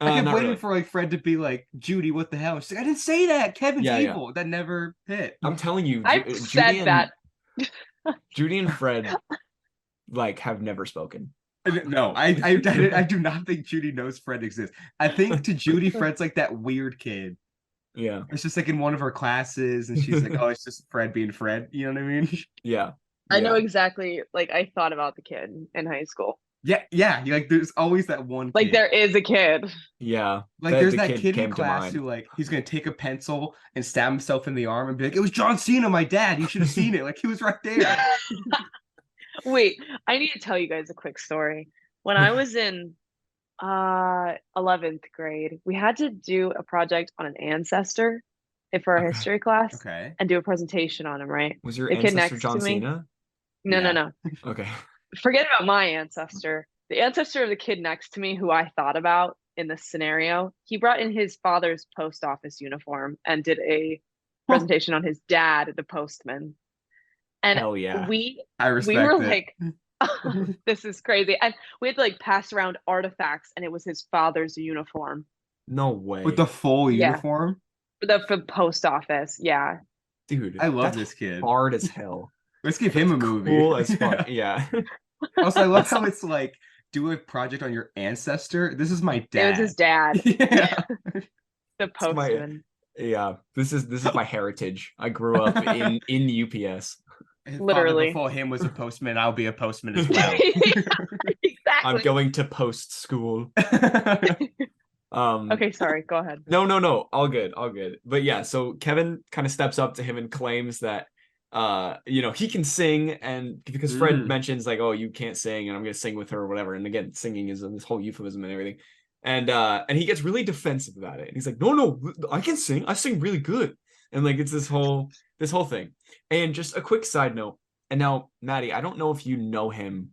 I kept waiting for like Fred to be like, "Judy, what the hell?" She's like, "I didn't say that. Kevin's evil." Yeah. That never hit. I'm telling you, I've said that. Judy and Fred like have never spoken. No, I do not think Judy knows Fred exists. I think to Judy, Fred's like that weird kid. Yeah. It's just like in one of her classes, and she's like, "Oh, it's just Fred being Fred." You know what I mean? Yeah. I know Yeah. exactly. Like I thought about the kid in high school. Yeah, yeah. Like there's always that one Like kid. there is a kid. Yeah. Like there's The that kid in came to class mind. who like he's gonna take a pencil and stab himself in the arm and be like, "It was John Cena, my dad. You should have seen it. Like he was right there." Wait, I need to tell you guys a quick story. When I was in 11th grade, we had to do a project on an ancestor for our Okay. history class Okay. and do a presentation on him, right? Was your The kid ancestor next to John me. Cena? No, no, Yeah. no. Okay. Forget about my ancestor. The ancestor of the kid next to me, who I thought about in this scenario, he brought in his father's post office uniform and did a presentation on his dad, the postman. And Hell yeah. I we were respect it. like, this is crazy. And we had to like pass around artifacts, and it was his father's uniform. No way. With the full Yeah. uniform. For the post office. Yeah. Dude, I love that's this kid. hard as hell. Let's give him a movie. Cool as fuck. Yeah. Also, I love how it's like do a project on your ancestor. This is my It dad. was his dad, Yeah. the It's my- postman. Yeah. This is my heritage. I grew up in UPS. His Literally. father before him was a postman. I'll be a postman as well. Exactly. I'm going to post school. Okay, sorry. Go ahead. No, all good, all good. But yeah, so Kevin kind of steps up to him and claims that he can sing, and because Fred mentions like, oh, you can't sing and I'm gonna sing with her or whatever. And again, singing is this whole euphemism and everything. And he gets really defensive about it. And he's like, no, I can sing. I sing really good. And like it's this whole thing. And just a quick side note, and now Maddie, I don't know if you know him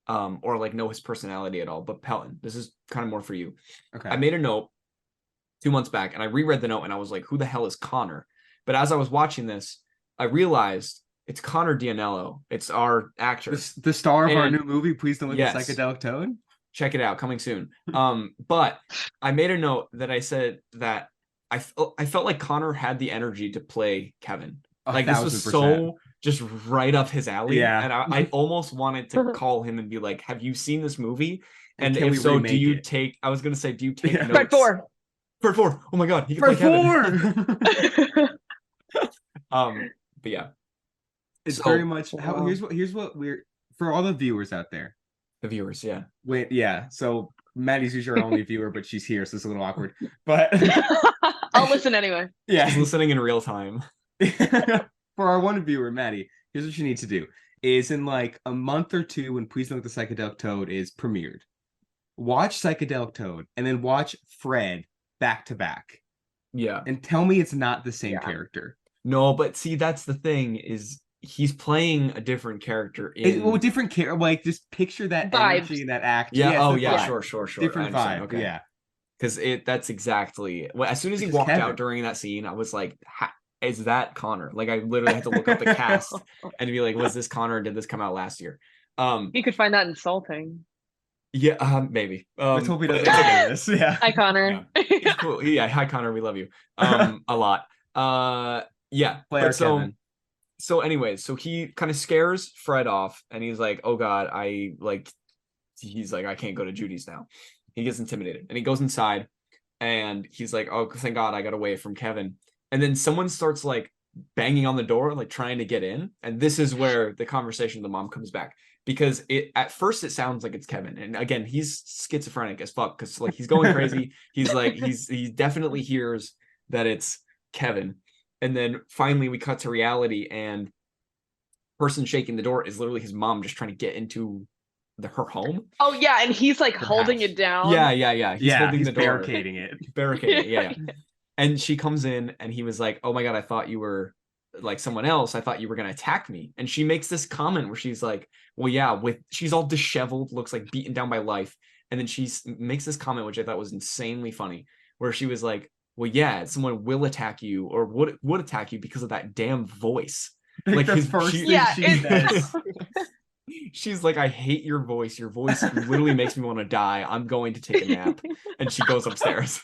or like know his personality at all, but Pelton, this is kind of more for you. Okay. I made a note 2 months back and I reread the note and I was like, who the hell is Connor? But as I was watching this, I realized it's Connor Dianello. It's our actor. The star of our And- new movie, Please Don't Let Yes. the Psychedelic Toad. Check it out, coming soon. But I made a note that I said that I felt like Connor had the energy to play Kevin. Like this was 1000%. so just right up his alley. Yeah. And I almost wanted to call him and be like, have you seen this movie? And can if we so, remake do you it? take, I was going to say, do you take Yeah. notes? Fred 4. Fred 4. Oh my God. He can Fred play Kevin. 4. But yeah, It's So- very much how here's what we're for all the viewers out there. the viewers. Yeah. So Maddie's usually our only viewer, but she's here, so it's a little awkward. But I'll listen anyway. He's yeah. listening in real time. For our one viewer, Maddie, here's what you need to do: is in like a month or two, when Please Don't Let the Psychedelic Toad is premiered, watch Psychedelic Toad and then watch Fred back to back, Yeah. and tell me it's not the same Yeah. character. No, but see, that's the thing is he's playing a different character in. Different character. Like just picture that Vibes. energy in that act. Yeah. it's Oh the yeah. vibe. Sure. Different I understand, vibe. Okay. Yeah. Because that's exactly as soon as he Because walked Kevin. out during that scene, I was like, is that Connor? Like I literally had to look up the cast and be like, was this Connor? Did this come out last year? You could find that insulting. Yeah, maybe. Let's hope he but doesn't it's okay. do this. Yeah. Hi, Connor. It's cool. Yeah, hi Connor, we love you. A lot. Yeah. Play but our so Kevin. so anyways, so he kind of scares Fred off and he's like, oh God, he's like, I can't go to Judy's now. He gets intimidated and he goes inside and he's like, oh, thank God I got away from Kevin. And then someone starts like banging on the door, like trying to get in. And this is where the conversation with the mom comes back. Because at first it sounds like it's Kevin. And again, he's schizophrenic as fuck because like he's going crazy. He's like, he definitely hears that it's Kevin. And then finally we cut to reality and person shaking the door is literally his mom just trying to get into her home. Oh yeah, and he's like holding house. it down. Yeah. He's holding He's the door. barricading it. Barricading it, yeah. And she comes in and he was like, oh my God, I thought you were like someone else. I thought you were going to attack me. And she makes this comment where she's like, well, yeah, she's all disheveled, looks like beaten down by life. And then she makes this comment, which I thought was insanely funny, where she was like, well, yeah, someone will attack you or would attack you because of that damn voice. Like the his first she- thing Yeah, she it- says. She's like, I hate your voice. Your voice literally makes me want to die. I'm going to take a nap. And she goes upstairs.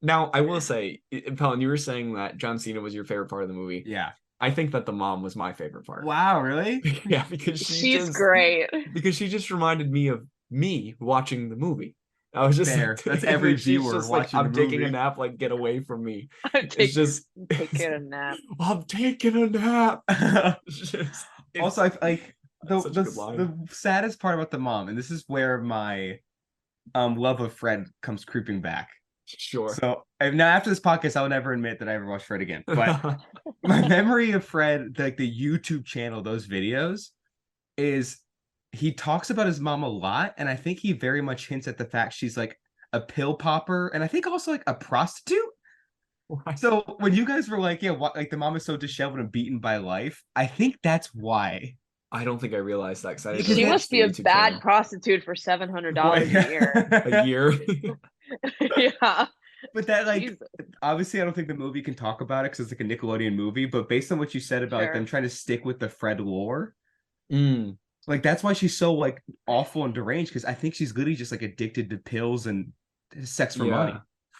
Now, I will say, Pelton, you were saying that John Cena was your favorite part of the movie. Yeah. I think that the mom was my favorite part. Wow, really? Yeah, because She's great. she just reminded me of me watching the movie. I was just Fair. That's every she's viewer just like, watching the I'm taking a movie. nap, like get away from me. I'm It's just taking a nap. I'm taking a nap. Also, I like such a good line. the saddest part about the mom, and this is where my love of Fred comes creeping back. Sure. So now after this podcast, I will never admit that I ever watched Fred again. But my memory of Fred, like the YouTube channel, those videos, is he talks about his mom a lot, and I think he very much hints at the fact she's like a pill popper, and I think also like a prostitute. So when you guys were like, yeah, what, like the mom is so disheveled and beaten by life, I think that's why. I don't think I realized that because I didn't Because She really watch must the be a YouTube bad channel. prostitute for $700 a year. A year. Yeah. But that, like, Jesus. obviously, I don't think the movie can talk about it because it's like a Nickelodeon movie. But based on what you said about like Sure. them trying to stick with the Fred lore, Mm. like that's why she's so like awful and deranged. Because I think she's literally just like addicted to pills and sex for money.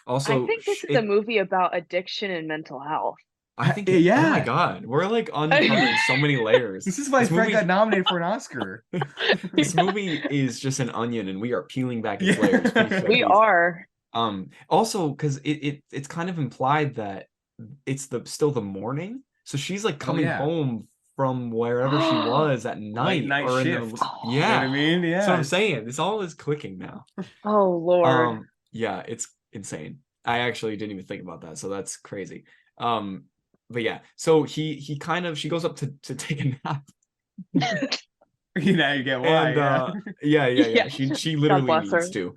Also, I think this is a movie about addiction and mental health. I think, yeah. Oh my God, we're like uncovering so many layers. This is why Fred got nominated for an Oscar. This movie is just an onion, and we are peeling back its layers. We are. Also, because it's kind of implied that it's still the morning, so she's like coming home from wherever she was at night, night or shift. yeah, You know what I mean? Yeah. That's what I'm saying. This all is clicking now. Oh Lord. Yeah, it's insane. I actually didn't even think about that, so that's crazy. But yeah, so she goes up to take a nap. You get why. And yeah. She literally needs to.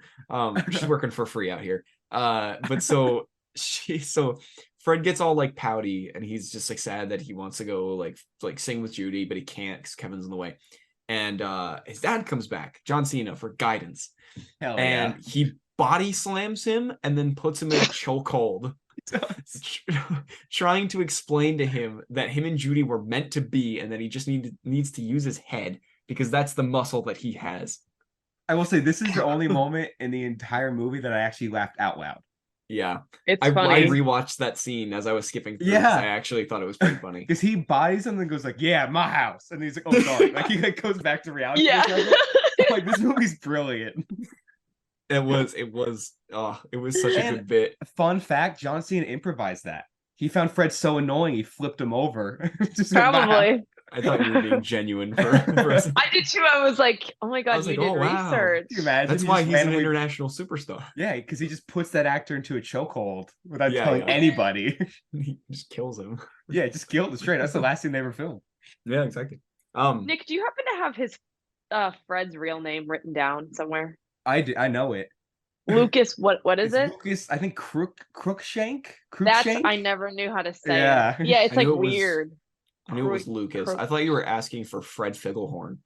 She's working for free out here. But so Fred gets all like pouty, and he's just like sad that he wants to go like sing with Judy, but he can't because Kevin's in the way. And his dad comes back, John Cena, for guidance. Hell and he body slams him and then puts him in a chokehold. Trying to explain to him that him and Judy were meant to be, and that he just needs to use his head because that's the muscle that he has. I will say this is the only moment in the entire movie that I actually laughed out loud. Yeah, I rewatched that scene as I was skipping through. Yeah, I actually thought it was pretty funny because he bodies him and goes like, "Yeah, my house," and he's like, "Oh, sorry." Like he like goes back to reality. Yeah, like this movie's brilliant. It was such a good bit. Fun fact: John Cena improvised that. He found Fred so annoying, he flipped him over. Probably. I thought you were being genuine for a I did too. I was like, oh my God, you did research. Can you imagine? That's why he's an international superstar. Yeah, because he just puts that actor into a chokehold without telling anybody. He just kills him. Yeah, just killed him straight. That's the last thing they ever filmed. Yeah, exactly. Nick, do you happen to have his Fred's real name written down somewhere? I know it. Lucas, what is it? Lucas, I think Crookshank. That's I never knew how to say it. Yeah, it's like weird. I knew it was Lucas. I thought you were asking for Fred Figglehorn.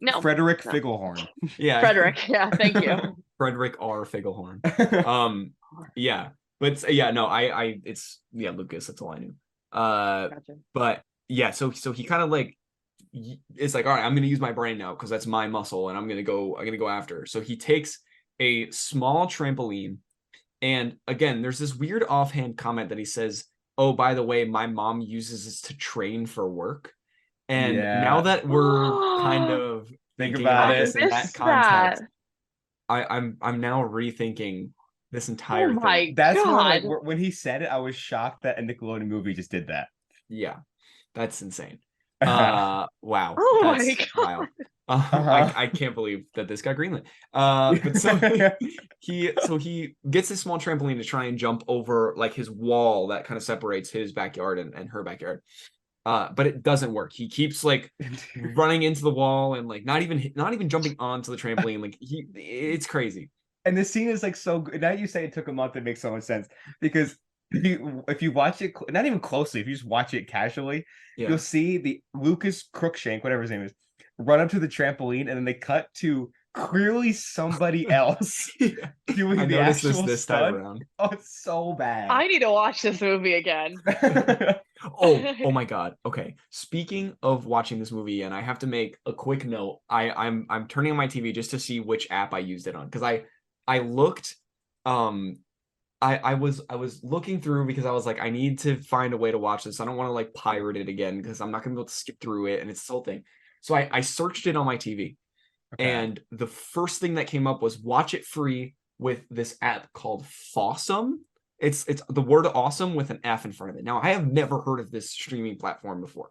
No, Frederick Figglehorn. Yeah, Frederick. Yeah, thank you. Frederick R. Figglehorn. Yeah, but yeah, no, it's Lucas. That's all I knew. Gotcha. But yeah, so he kind of like, it's like, all right, I'm gonna use my brain now because that's my muscle, and I'm gonna go after. So he takes a small trampoline, and again, there's this weird offhand comment that he says, "Oh, by the way, my mom uses this to train for work." And now that we're kind of thinking about it in that context, I'm now rethinking this entire thing. That's why when he said it, I was shocked that a Nickelodeon movie just did that. Yeah, that's insane. Wow. Oh my God. Wow. I can't believe that this got greenlit. But so he gets this small trampoline to try and jump over like his wall that kind of separates his backyard and her backyard. But it doesn't work. He keeps like running into the wall and like not even jumping onto the trampoline. Like it's crazy. And the scene is like so good. Now you say it took a month, it makes so much sense because if you watch it, not even closely, if you just watch it casually, you'll see the Lucas Crookshank, whatever his name is, run up to the trampoline, and then they cut to clearly somebody else doing the actual this time around. Oh, it's so bad. I need to watch this movie again. Oh my God. Okay. Speaking of watching this movie, and I have to make a quick note. I'm turning on my TV just to see which app I used it on because I looked I was looking through because I was like, I need to find a way to watch this. I don't want to like pirate it again because I'm not gonna be able to skip through it, and it's this whole thing. So I searched it on my TV, Okay. and the first thing that came up was watch it free with this app called Fossum. It's the word awesome with an F in front of it. Now I have never heard of this streaming platform before,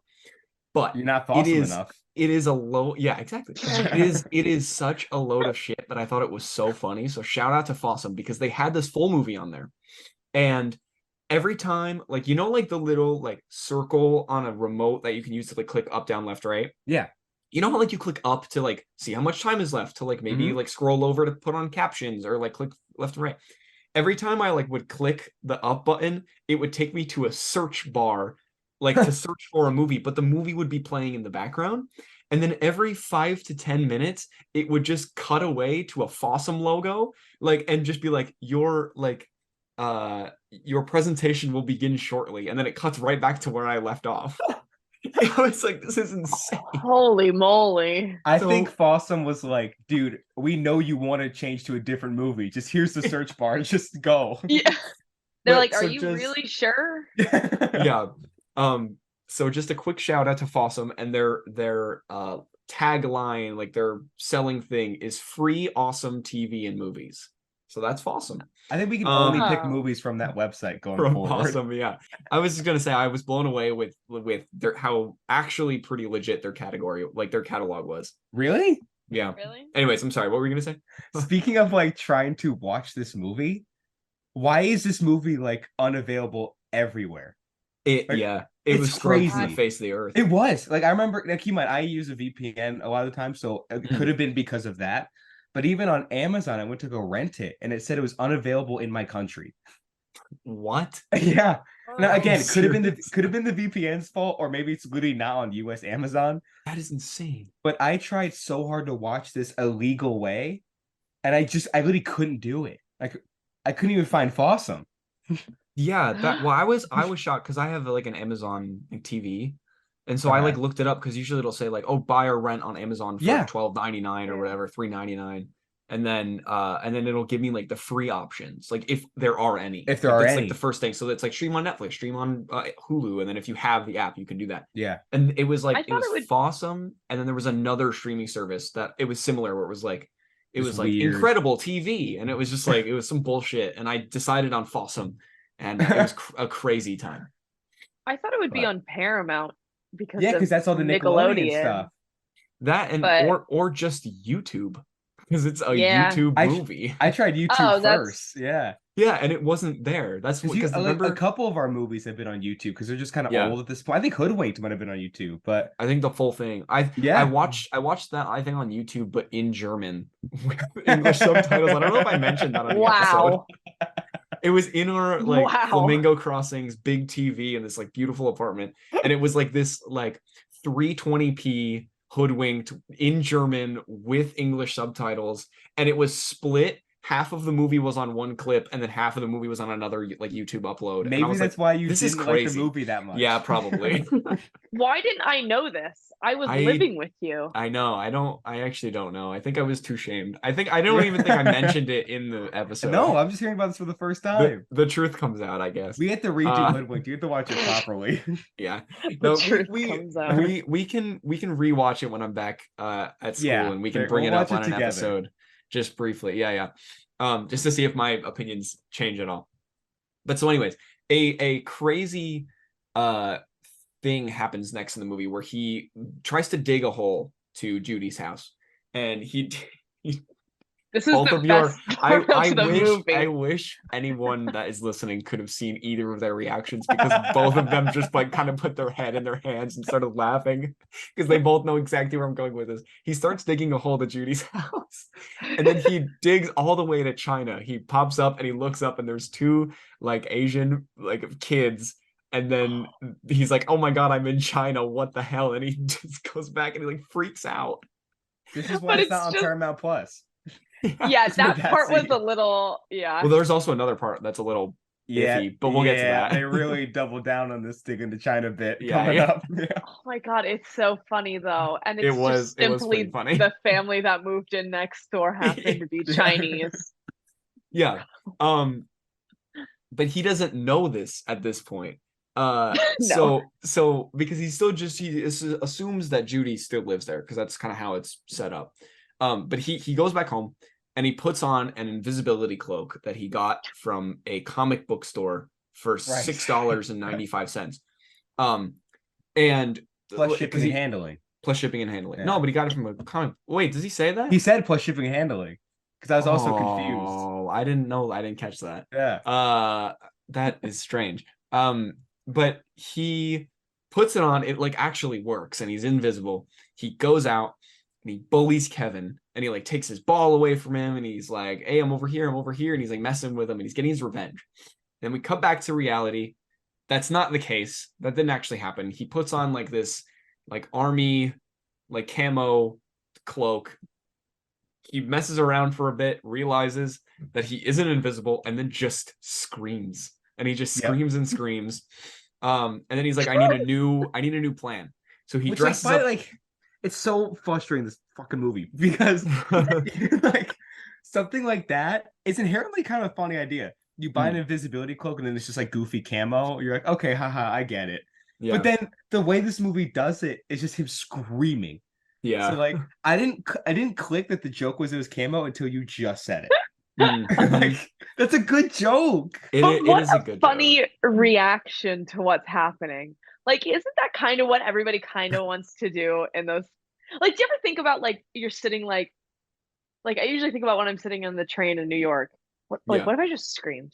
but You're not it awesome is enough. it is a low, yeah, exactly. It is such a load of shit that I thought it was so funny. So shout out to Fossum because they had this full movie on there. And every time, like, you know, like the little like circle on a remote that you can use to like click up, down, left, right. Yeah. You know how like you click up to like see how much time is left to like maybe like scroll over to put on captions or like click left and right. Every time I like would click the up button, it would take me to a search bar, like to search for a movie, but the movie would be playing in the background. And then every 5 to 10 minutes, it would just cut away to a Fossum logo, like, and just be like, your presentation will begin shortly. And then it cuts right back to where I left off. I was like, this is insane. Holy moly. I think Fossum was like, dude, we know you want to change to a different movie. Just here's the search bar. Just go. Yeah. They're like, are so you really sure? Yeah. So just a quick shout out to Fossum, and their tagline, like their selling thing is free awesome TV and movies. So that's Fossum. I think we can only pick movies from that website going forward. Fossum, yeah. I was just gonna say I was blown away with their how actually pretty legit their category, like their catalog was. Really? Yeah. Really? Anyways, I'm sorry. What were you gonna say? Speaking of like trying to watch this movie, why is this movie like unavailable everywhere? It was crazy on the face of the earth. It was like I remember. Like, keep in mind, I use a VPN a lot of the time, so it could have been because of that. But even on Amazon, I went to go rent it, and it said it was unavailable in my country. What? Yeah. Now again, could have been the VPN's fault, or maybe it's literally not on US Amazon. That is insane. But I tried so hard to watch this a legal way, and I literally couldn't do it. Like, I couldn't even find Fossum. Yeah, I was shocked because I have like an Amazon TV, and so I like looked it up because usually it'll say like, oh, buy or rent on Amazon for $12.99 or whatever, $3.99, and then it'll give me like the free options, like if there are any. If there are any, like the first thing. So it's like stream on Netflix, stream on Hulu, and then if you have the app, you can do that. Yeah. And it was like it was Fossum, and then there was another streaming service that it was similar where it was like like Incredible TV, and it was just like it was some bullshit, and I decided on Fossum. And it was a crazy time. I thought it would be on Paramount because that's all the Nickelodeon stuff. That and or just YouTube because it's a YouTube movie. I tried YouTube first. Yeah, and it wasn't there. That's because remember a couple of our movies have been on YouTube because they're just kind of old at this point. I think Hoodwinked might have been on YouTube, but I think the full thing. I watched that I think on YouTube, but in German with English subtitles. I don't know if I mentioned that on the episode. It was in our like Flamingo Crossings big TV in this like beautiful apartment, and it was like this like 320p Hoodwinked in German with English subtitles, and it was split. Half of the movie was on one clip, and then half of the movie was on another like YouTube upload. Maybe that's why you didn't like the movie that much. Yeah, probably. Why didn't I know this? I was living with you. I know. I actually don't know. I think I was too shamed. I don't even think I mentioned it in the episode. No, I'm just hearing about this for the first time. The truth comes out, I guess. We have to redo Hoodwinked. You have to watch it properly. Yeah. The truth comes out. We can rewatch it when I'm back at school, and we can bring it up on an episode. Just briefly. Yeah. Just to see if my opinions change at all. But so anyways, a crazy thing happens next in the movie where he tries to dig a hole to Judy's house, and this is both the best part of the movie. I wish anyone that is listening could have seen either of their reactions, because both of them just like kind of put their head in their hands and started laughing because they both know exactly where I'm going with this. He starts digging a hole to Judy's house, and then he digs all the way to China. He pops up and he looks up, and there's two like Asian like kids. And then he's like, oh my God, I'm in China. What the hell? And he just goes back and he like freaks out. This is why it's not on Paramount Plus. Yeah, that part was a little, Well, there's also another part that's a little iffy, but we'll get to that. They really doubled down on this digging to China bit coming up. Yeah. Oh my God, it's so funny though. And it's just simply funny. The family that moved in next door happened to be Chinese. Yeah. but he doesn't know this at this point. No. So because he assumes that Judy still lives there because that's kind of how it's set up. But he goes back home and he puts on an invisibility cloak that he got from a comic book store for $6.95. And Plus shipping and he handling. plus shipping and handling. Yeah. No, but he got it from a comic. Wait, does he say that? He said plus shipping and handling because I was also confused. Oh, I didn't know. I didn't catch that. Yeah. That is strange. But he puts it on. It like actually works, and he's invisible. He goes out and he bullies Kevin, and he like takes his ball away from him, and he's like, "Hey, I'm over here. I'm over here," and he's like messing with him, and he's getting his revenge. Then we cut back to reality. That's not the case. That didn't actually happen. He puts on like this like army like camo cloak. He messes around for a bit, realizes that he isn't invisible, and then just screams. And he just screams and screams. And then he's like, I need a new plan. So he dresses up. Like, it's so frustrating, this fucking movie, because like something like that is inherently kind of a funny idea. You buy an invisibility cloak and then it's just like goofy camo. You're like, okay, haha, I get it. Yeah. But then the way this movie does it is just him screaming. Yeah. So like I didn't click that the joke was it was camo until you just said it. Like, that's a good joke. It is a good funny joke. Reaction to what's happening. Like, isn't that kind of what everybody kind of wants to do in those? Like, do you ever think about like you're sitting like I usually think about when I'm sitting on the train in New York. What if I just screamed?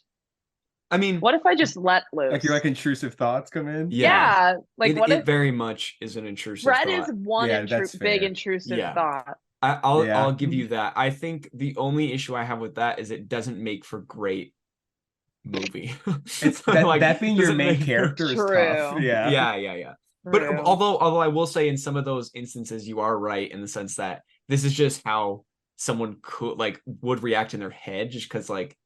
I mean, what if I just let loose? Like, you're like intrusive thoughts come in. Yeah. Like, what if it very much is an intrusive Fred thought. is one big intrusive thought. I'll give you that. I think the only issue I have with that is it doesn't make for great movie. It's that, like, that being your main character is tough. Yeah. But although I will say in some of those instances you are right in the sense that this is just how someone would react in their head, just because like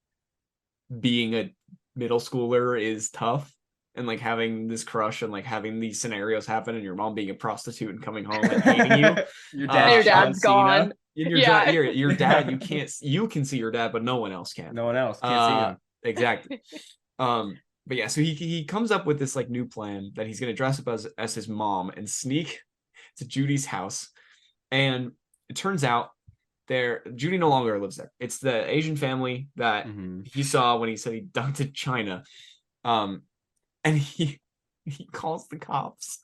being a middle schooler is tough, and like having this crush and like having these scenarios happen, and your mom being a prostitute and coming home and hating you. Your dad's gone. Your dad, you can see your dad, but no one else can. No one else can't see him. Exactly. But yeah, so he comes up with this like new plan that he's gonna dress up as his mom and sneak to Judy's house, and it turns out Judy no longer lives there. It's the Asian family that he saw when he said he dunked in China. And he calls the cops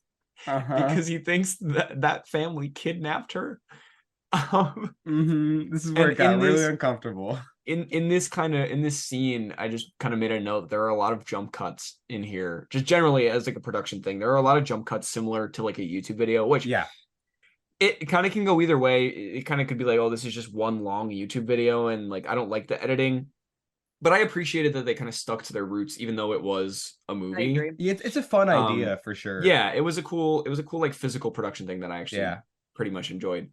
because he thinks that family kidnapped her. This is where it got really uncomfortable. In this scene, I just kind of made a note. There are a lot of jump cuts in here, just generally as like a production thing. There are a lot of jump cuts similar to like a YouTube video, which it kind of can go either way. It kind of could be like, oh, this is just one long YouTube video, and like I don't like the editing. But I appreciated that they kind of stuck to their roots, even though it was a movie. Yeah, it's a fun idea for sure. Yeah, it was a cool like physical production thing that I actually pretty much enjoyed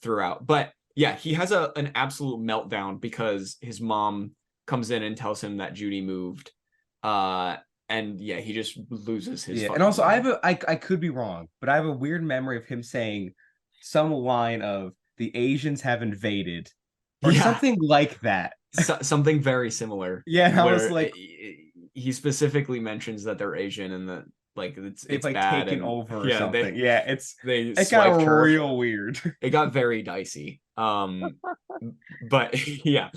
throughout. But yeah, he has an absolute meltdown because his mom comes in and tells him that Judy moved. And yeah, he just loses his. Yeah, and also I could be wrong, but I have a weird memory of him saying some line of the Asians have invaded or something like that. Something very similar. Yeah, I was like, he specifically mentions that they're Asian and that like it's like bad taken and, over or something. It got real weird. It got very dicey. But yeah.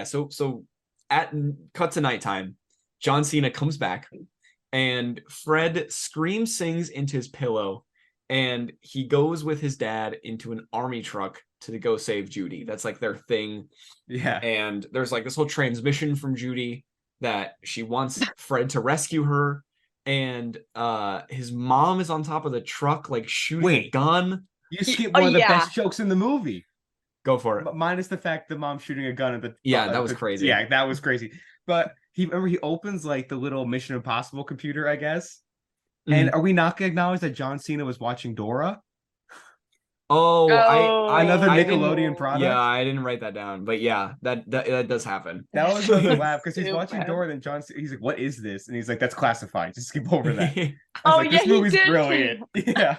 So cut to nighttime. John Cena comes back and Fred sings into his pillow, and he goes with his dad into an army truck to go save Judy. That's like their thing. Yeah. And there's like this whole transmission from Judy that she wants Fred to rescue her. And his mom is on top of the truck, like shooting a gun. You skipped one of the best jokes in the movie. Go for it. Minus the fact the mom shooting a gun at the that was crazy. Yeah, that was crazy. But he opens like the little Mission Impossible computer, I guess. And are we not gonna acknowledge that John Cena was watching Dora? Another Nickelodeon product. Yeah, I didn't write that down, but yeah, that does happen. That was a laugh because he's watching Dora, and then John, he's like, "What is this?" And he's like, "That's classified. Just skip over that." This movie's brilliant. Yeah.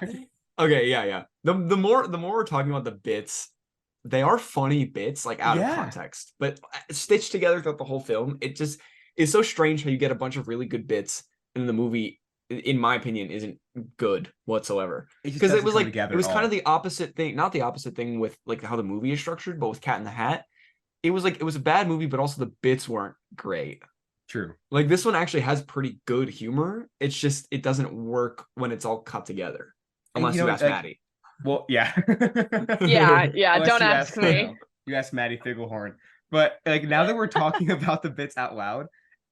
Okay, yeah. The more we're talking about the bits, they are funny bits, like out of context, but stitched together throughout the whole film. It just it's so strange how you get a bunch of really good bits and the movie, in my opinion, isn't good whatsoever. Because it was like it was kind of the opposite thing, not the opposite thing with like how the movie is structured, but with Cat in the Hat, it was like it was a bad movie, but also the bits weren't great. True. Like this one actually has pretty good humor. It's just it doesn't work when it's all cut together, unless you ask Maddie. Well, yeah. Yeah. Don't ask me. You ask Maddie Figglehorn. But like now that we're talking about the bits out loud,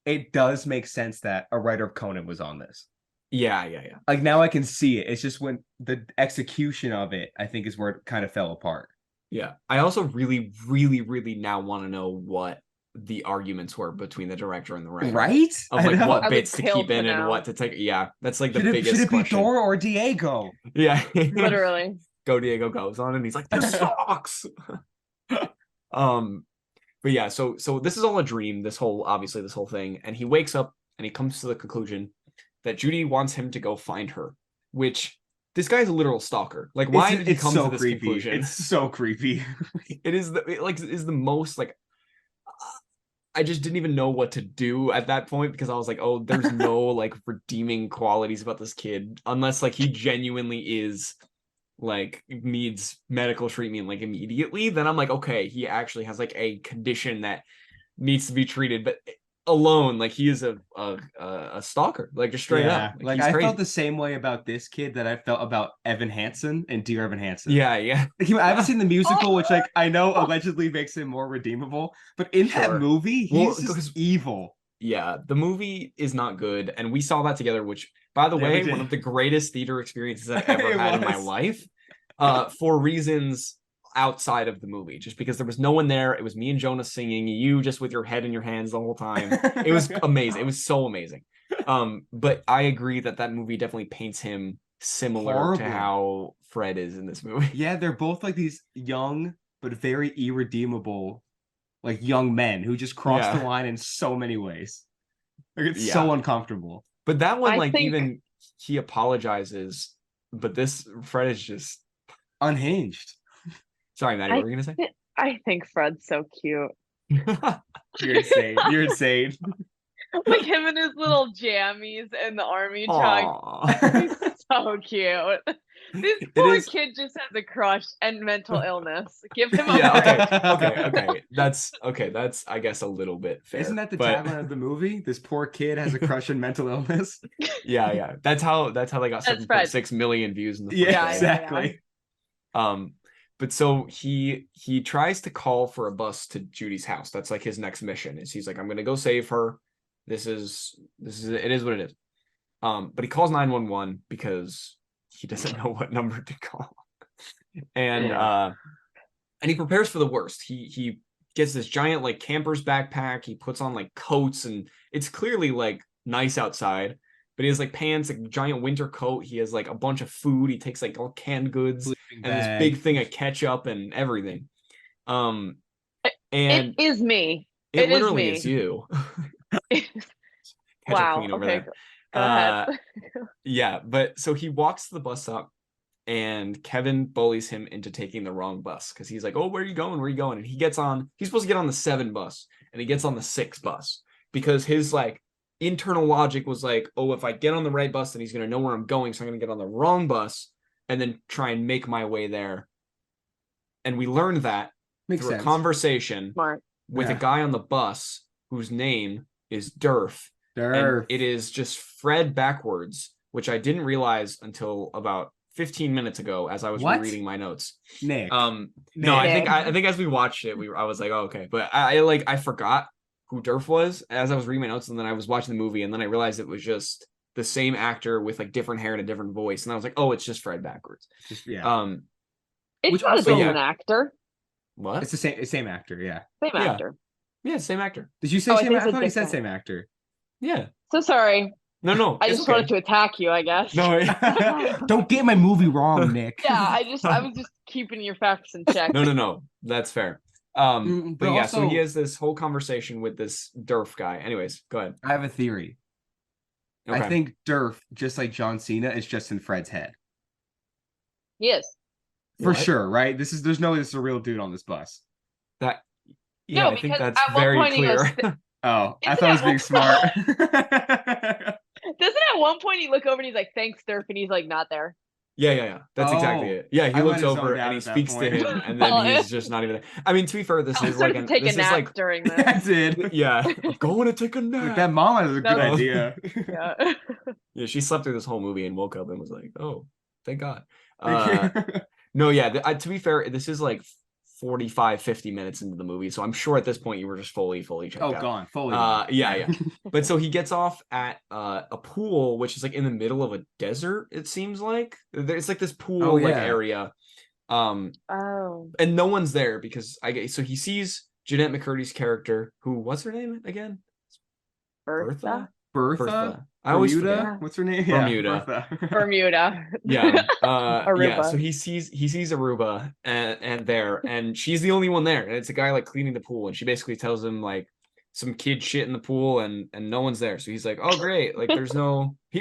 it does make sense that a writer of Conan was on this. Yeah. Like now I can see it. It's just when the execution of it, I think, is where it kind of fell apart. Yeah. I also really, really, really now want to know what the arguments were between the director and the writer. Right? Of like what bits to keep in and what to take. Yeah. That's like the biggest question. Should it be question. Thor or Diego? Yeah. Literally. Go Diego goes on and he's like, this sucks. But yeah, so this is all a dream, this whole thing, and he wakes up and he comes to the conclusion that Judy wants him to go find her, which this guy's a literal stalker. Like, why did he come to this conclusion? It's so creepy. It is the most like I just didn't even know what to do at that point because I was like, oh, there's no like redeeming qualities about this kid unless like he genuinely is like needs medical treatment like immediately. Then I'm like, okay, he actually has like a condition that needs to be treated, but alone, like he is a stalker, like just straight up. Like I felt the same way about this kid that I felt about Evan Hansen and Dear Evan Hansen. Yeah. I haven't seen the musical, which like I know allegedly makes him more redeemable, but in that movie, he's just evil. Yeah, the movie is not good, and we saw that together, which, by the way, one of the greatest theater experiences I've ever had in my life, for reasons outside of the movie, just because there was no one there. It was me and Jonah singing, you just with your head in your hands the whole time. It was amazing. It was so amazing. But I agree that movie definitely paints him similar to how Fred is in this movie. Yeah, they're both like these young but very irredeemable like young men who just cross the line in so many ways. Like it's so uncomfortable. But that one, even he apologizes, but this Fred is just unhinged. Sorry, Maddie, what were you gonna say? I think Fred's so cute. You're insane. You're insane. Like him and his little jammies in the army truck. He's so cute. This poor kid just has a crush and mental illness. Give him a okay. That's I guess a little bit fair. Isn't that the tagline of the movie? This poor kid has a crush and mental illness. Yeah. That's how they got 7.6 million views in the first day. Exactly. But so he tries to call for a bus to Judy's house. That's like his next mission. He's like, I'm gonna go save her. It is what it is. But he calls 911 because he doesn't know what number to call. And he prepares for the worst. He gets this giant like camper's backpack. He puts on like coats, and it's clearly like nice outside, but he has like pants, like giant winter coat. He has like a bunch of food. He takes like all canned goods and this big thing of ketchup and everything. And it is me. It literally is you. Wow. Okay. Go ahead. Yeah, but so he walks to the bus stop, and Kevin bullies him into taking the wrong bus because he's like, "Oh, where are you going? Where are you going?" And he gets on. He's supposed to get on the 7 bus, and he gets on the 6 bus because his like internal logic was like, "Oh, if I get on the right bus, then he's gonna know where I'm going, so I'm gonna get on the wrong bus and then try and make my way there." And we learned that through a conversation with a guy on the bus whose name is Durf. And it is just Fred backwards, which I didn't realize until about 15 minutes ago as I was rereading my notes. Nick. No, I think as we watched it, I was like, oh, okay. But I forgot who Durf was as I was reading my notes, and then I was watching the movie, and then I realized it was just the same actor with like different hair and a different voice, and I was like, oh, it's just Fred backwards. It's not a different actor. What? It's the same actor, yeah. Same actor. Yeah, same actor. Did you say same actor? I thought he said same actor. Yeah. So sorry. No. I just wanted to attack you, I guess. No. Don't get my movie wrong, Nick. Yeah, I was just keeping your facts in check. No. That's fair. But yeah, also, so he has this whole conversation with this Durf guy. Anyways, go ahead. I have a theory. Okay. I think Durf, just like John Cena, is just in Fred's head. He is. For sure, right? There's no way this is a real dude on this bus. I think that's very clear. Oh, I Isn't thought I was that being smart. Doesn't at one point he look over and he's like, "Thanks, Derp," and he's like, "Not there." Yeah. That's exactly Oh, it. Yeah, he I might looks have over zoned and out he at that speaks to point. him, and then he's just not even there. I mean, to be fair, this I is was like to take a this is nap like during this. I did. yeah, I'm going to take a Like that nap. mom has a good No. idea. Yeah. Yeah, she slept through this whole movie and woke up and was like, "Oh, thank God." Thank Uh, you. no, yeah. To be fair, this is like 45, 50 minutes into the movie, so I'm sure at this point you were just fully checked Oh, out. gone. Fully gone. Yeah. But so he gets off at a pool, which is like in the middle of a desert. It seems like it's like this Oh, pool like yeah. area, Oh. and no one's there because so he sees Jeanette McCurdy's character, who what's her name again? Bertha? Bertha? I always forget. Bermuda? What's her name? Bermuda. Yeah, Bertha. Bermuda. Yeah. Aruba. So he sees Aruba and she's the only one there. And it's a guy like cleaning the pool, and she basically tells him like some kid shit in the pool and no one's there. So he's like, "Oh great." Like there's no he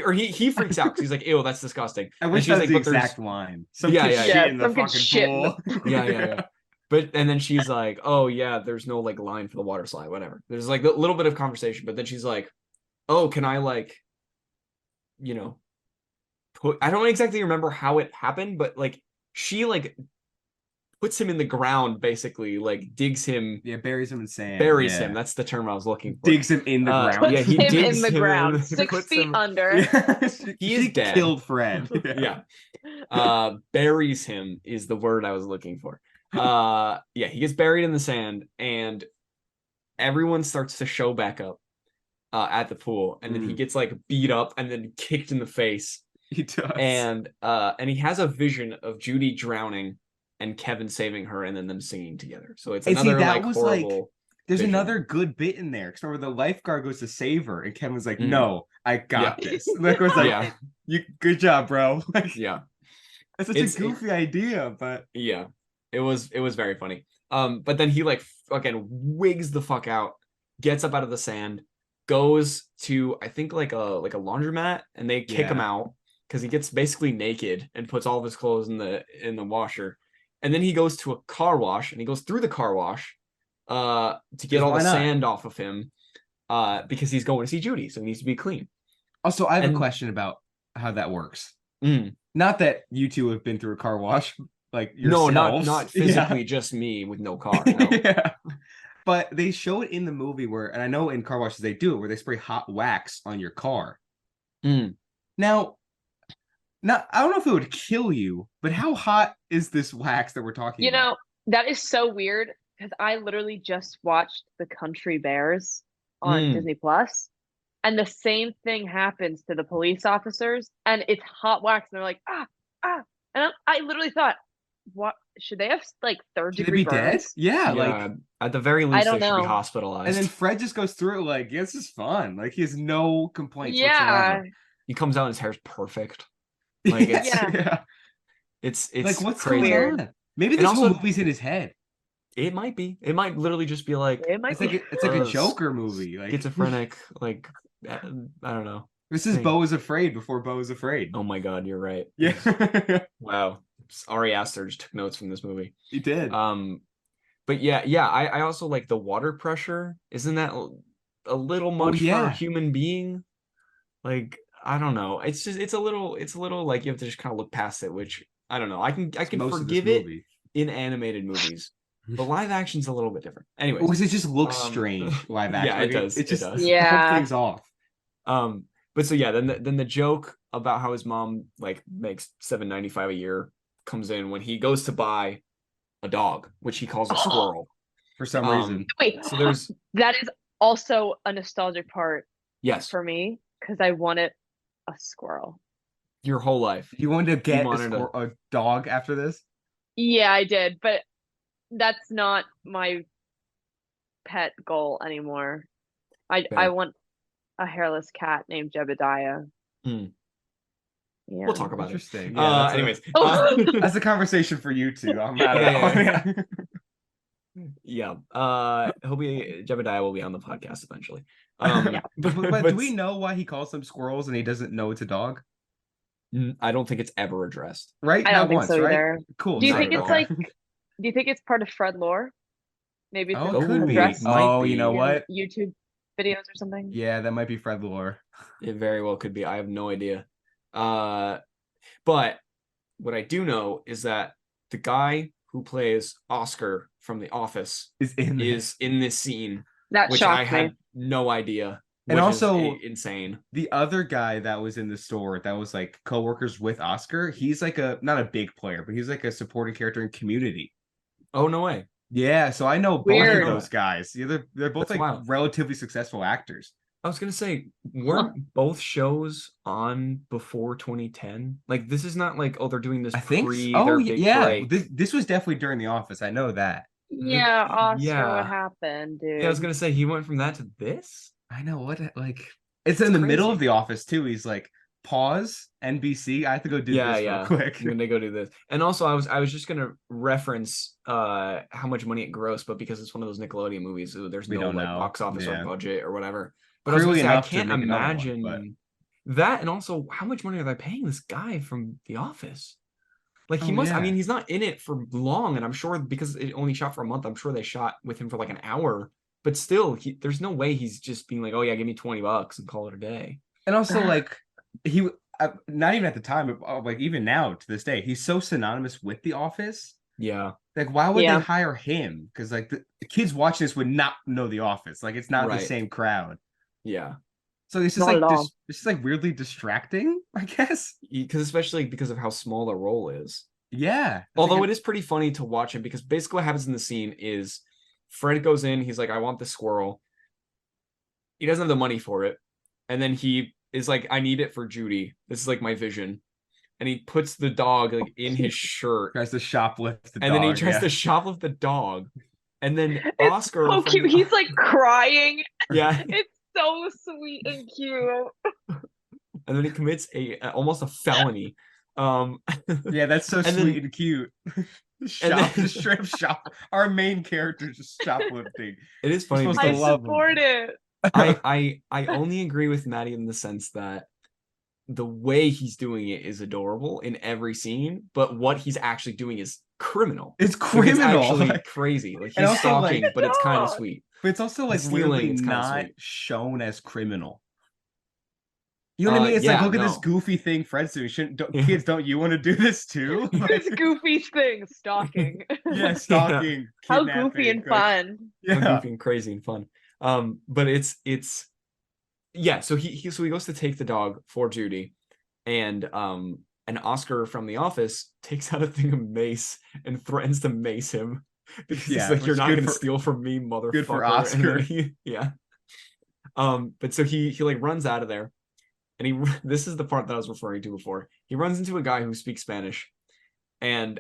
freaks out because he's like, "Ew, that's disgusting." I And wish she's that was like, the "But there's exact line. Some Yeah, kid yeah, shit yeah. in the Some kid fucking shit in pool. the- yeah. But and then she's like, "Oh yeah, there's no like line for the water slide, whatever." There's like a little bit of conversation, but then she's like, "Oh, can I like, you know, I don't exactly remember how it happened, but like she like puts him in the ground, basically, like digs him, Yeah, buries him in sand. buries yeah. him. That's the term I was looking for. Digs him in the ground. Yeah, Puts he him digs in the him ground, in, 6 puts feet him- under. Yeah, He is dead. Killed Fred. Yeah. Buries him is the word I was looking for. Yeah, he gets buried in the sand, and everyone starts to show back up at the pool, and then he gets like beat up and then kicked in the face. He does. And he has a vision of Judy drowning and Kevin saving her, and then them singing together. So it's And see, another that like was, horrible. There's vision. another good bit in there. Because remember, the lifeguard goes to save her, and Kevin's like, Mhm. "No, I got Yeah. this." Like, was like, Yeah. "You, good job, bro." Like, Yeah, that's such a goofy idea, but yeah, it was very funny. But then he like fucking wigs the fuck out, gets up out of the sand, goes to I think like a laundromat, and they kick him Yeah. out because he gets basically naked and puts all of his clothes in the washer, and then he goes to a car wash, and he goes through the car wash to get all why the not? sand off of him because he's going to see Judy, so he needs to be clean. Also, I have a And- question about how that works. Mm. Not that you two have been through a car wash, like No, yourselves. not Yeah. physically, just me with no car. No. Yeah. But they show it in the movie where, and I know in car washes they do it, where they spray hot wax on your car. Mm. Now, I don't know if it would kill you, but how hot is this wax that we're talking You about? know, that is so weird because I literally just watched The Country Bears on Disney Plus, and the same thing happens to the police officers, and it's hot wax, and they're like, and I literally thought, what should they have like third Should they degree be dead? burns? Yeah, Yeah, like, at the very least, don't they should be know. hospitalized. and then Fred just goes through it like, yeah, this is fun. Like, he has no complaints Yeah, whatsoever. He comes out and his hair's perfect. Like it's Yeah. it's like, what's crazy. going on? Maybe And this whole also- movie's in his head. It might be. It might literally just be like it might It's like be. it's like a Uh, Joker movie. Like, schizophrenic. Like I don't know. this is thing. Beau is Afraid before Beau is Afraid. Oh my god, you're right. Yeah, Wow. Ari Aster just took notes from this movie. he did. But yeah. I also like the water pressure. Isn't that a little much for yeah. a human being? Like I don't know. It's just it's a little like you have to just kind of look past it, which I don't know. I can Most of this forgive it movie. in animated movies. But live action's a little bit different. Anyways, Because it just looks um, strange live action. yeah, it Like, does, It it just does. Yeah. throws things off. but so yeah, then the joke about how his mom like makes $7.95 a year comes in when he goes to buy a dog, which he calls a squirrel. For some reason. Wait, So there's that is also a nostalgic part yes, for me because I wanted a squirrel. your whole life. You wanted to get wanted a dog after this? Yeah, I did, but that's not my pet goal anymore. I Fair. want a hairless cat named Jebediah. Hmm. Yeah. We'll talk about it. Interesting. Yeah, Anyways, that's a conversation for you two. I'm not Yeah. yeah. Jebediah will be on the podcast eventually. Yeah. But do we know why he calls them squirrels and he doesn't know it's a dog? I don't think it's ever addressed. Right? I don't Not think once, so right? either. Cool. Do you No, think it's okay. like? Do you think it's part of Fred lore? Maybe it's Oh, it could be. addressed Might Oh, be. you know in what? YouTube. videos or something. Yeah, that might be Fred lore. It very well could be. I have no idea. But what I do know is that the guy who plays Oscar from The Office Is in this scene, That which I shocked had me. no idea, And which also- is insane. The other guy that was in the store that was like co-workers with Oscar, he's like not a big player, but he's like a supporting character in Community. Oh, no way. Yeah, so I know both Weird. of those guys. Yeah, they're both That's like wild. relatively successful actors. I was gonna say, weren't both shows on before 2010? Like, this is not like, oh, they're doing this I think pre so. their Oh big yeah, break. this was definitely during The Office. I know that. Yeah, Oscar, yeah. what happened, dude? Yeah, I was gonna say he went from that to this. I know what like it's in the middle of crazy. The Office too. He's like, pause NBC. I have to go do this real quick. I'm gonna go do this. And also, I was just gonna reference how much money it grossed, but because it's one of those Nickelodeon movies, there's We no don't like know. box office Yeah. or budget or whatever. But I was Clearly gonna say, I enough to can't make another one, imagine but- that, and also how much money are they paying this guy from The Office? Like he Oh, must. I yeah. mean, he's not in it for long, and I'm sure because it only shot for a month. I'm sure they shot with him for like an hour. But still, there's no way he's just being like, "Oh yeah, give me $20 and call it a day." And also like he not even at the time, but like even now to this day, he's so synonymous with The Office. Yeah, Like, why would Yeah. they hire him? Because like the kids watching this would not know The Office. Like, it's not the Right. same crowd. yeah. So it's just Not like at all. it's just like weirdly distracting, I guess. Because especially because of how small the role is. Yeah. Although it is pretty funny to watch him because basically what happens in the scene is Fred goes in, he's like, I want this squirrel. He doesn't have the money for it. And then he is like, I need it for Judy. This is like my vision. And he puts the dog like in his shirt. tries to shoplift the And then he tries yeah. to shoplift the dog. And then It's Oscar. so cute. He's like crying. Yeah. It's so sweet and cute. And then he commits almost a felony. Yeah, that's so And sweet then- and cute. then- Just straight up shop. Our main character just shoplifting. It is funny supposed I to because love him. support it. I only agree with Maddie in the sense that the way he's doing it is adorable in every scene, but what he's actually doing is criminal. It's Like, criminal. It's actually Like, crazy. Like And he's also, like- stalking, but it's kind of Dog. sweet. but it's also like stealing, weirdly it's kinda not sweet. shown as criminal. You know what I mean? It's yeah, like, look at this no. goofy thing Fred's doing. Yeah. Kids, don't you want to do this too? This goofy thing, stalking. Yeah, stalking. How kidnapping, goofy and like- fun. How Yeah. goofy and crazy and fun. But it's yeah. So he goes to take the dog for Judy, and Oscar from The Office takes out a thing of mace and threatens to mace him because Yeah, he's like, which "You're is not good gonna for- steal from me, motherfucker." good for And then Oscar. yeah. But so he like runs out of there, and this is the part that I was referring to before. He runs into a guy who speaks Spanish, and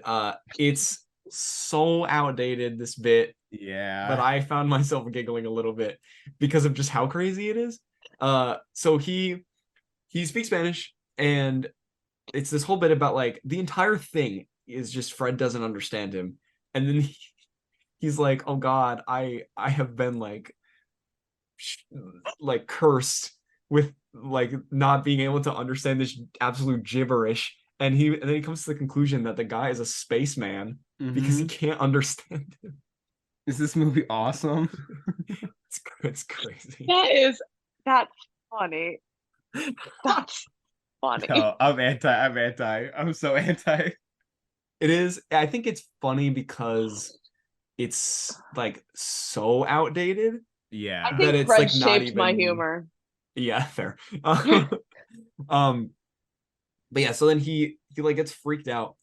it's so outdated, this bit, Yeah. but I found myself giggling a little bit because of just how crazy it is. So he speaks Spanish, and it's this whole bit about like the entire thing is just Fred doesn't understand him, and then he's like, "Oh God, I have been like cursed with like not being able to understand this absolute gibberish." And then he comes to the conclusion that the guy is a spaceman because he Mhm. can't understand him. Is this movie awesome? It's crazy. That's funny. That's funny. No, I'm anti. I'm so anti. It is. I think it's funny because it's like so outdated. Yeah. I that think it's, Fred like, not shaped my even- humor. Yeah, fair. But yeah, so then he like gets freaked out,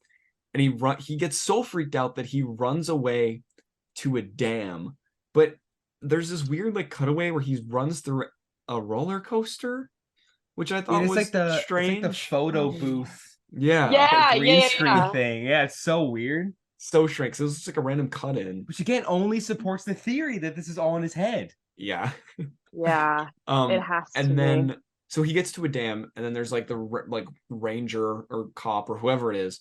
and he gets so freaked out that he runs away to a dam. But there's this weird like cutaway where he runs through a roller coaster, which I thought It's was like the strange. photo booth Yeah, Yeah, green yeah, screen yeah. thing. Yeah, it's so weird. so strange. So it was just like a random cut in. Which again only supports the theory that this is all in his head. Yeah. Yeah, it has to And be. then so he gets to a dam, and then there's like the like ranger or cop or whoever it is.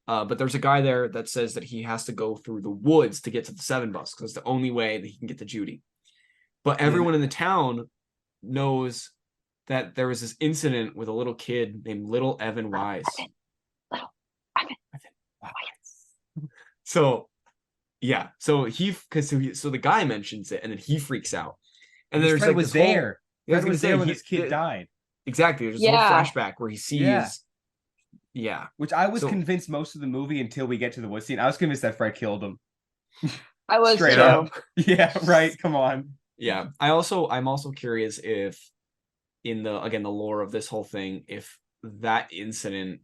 But there's a guy there that says that he has to go through the woods to get to the 7 bus because it's the only way that he can get to Judy. But everyone in the town knows that there was this incident with a little kid named Little Evan Wise. So yeah, so the guy mentions it, and then he freaks out, And there's Fred like was this whole, there. I was Fred gonna was say there when he, this kid died. exactly. There's this whole Yeah. flashback where he sees, Yeah. yeah. Which I was So- convinced most of the movie until we get to the wood scene. I was convinced that Fred killed him. I was Straight too. up. Yeah, right. Come on. Yeah. I'm also curious if in the lore of this whole thing, if that incident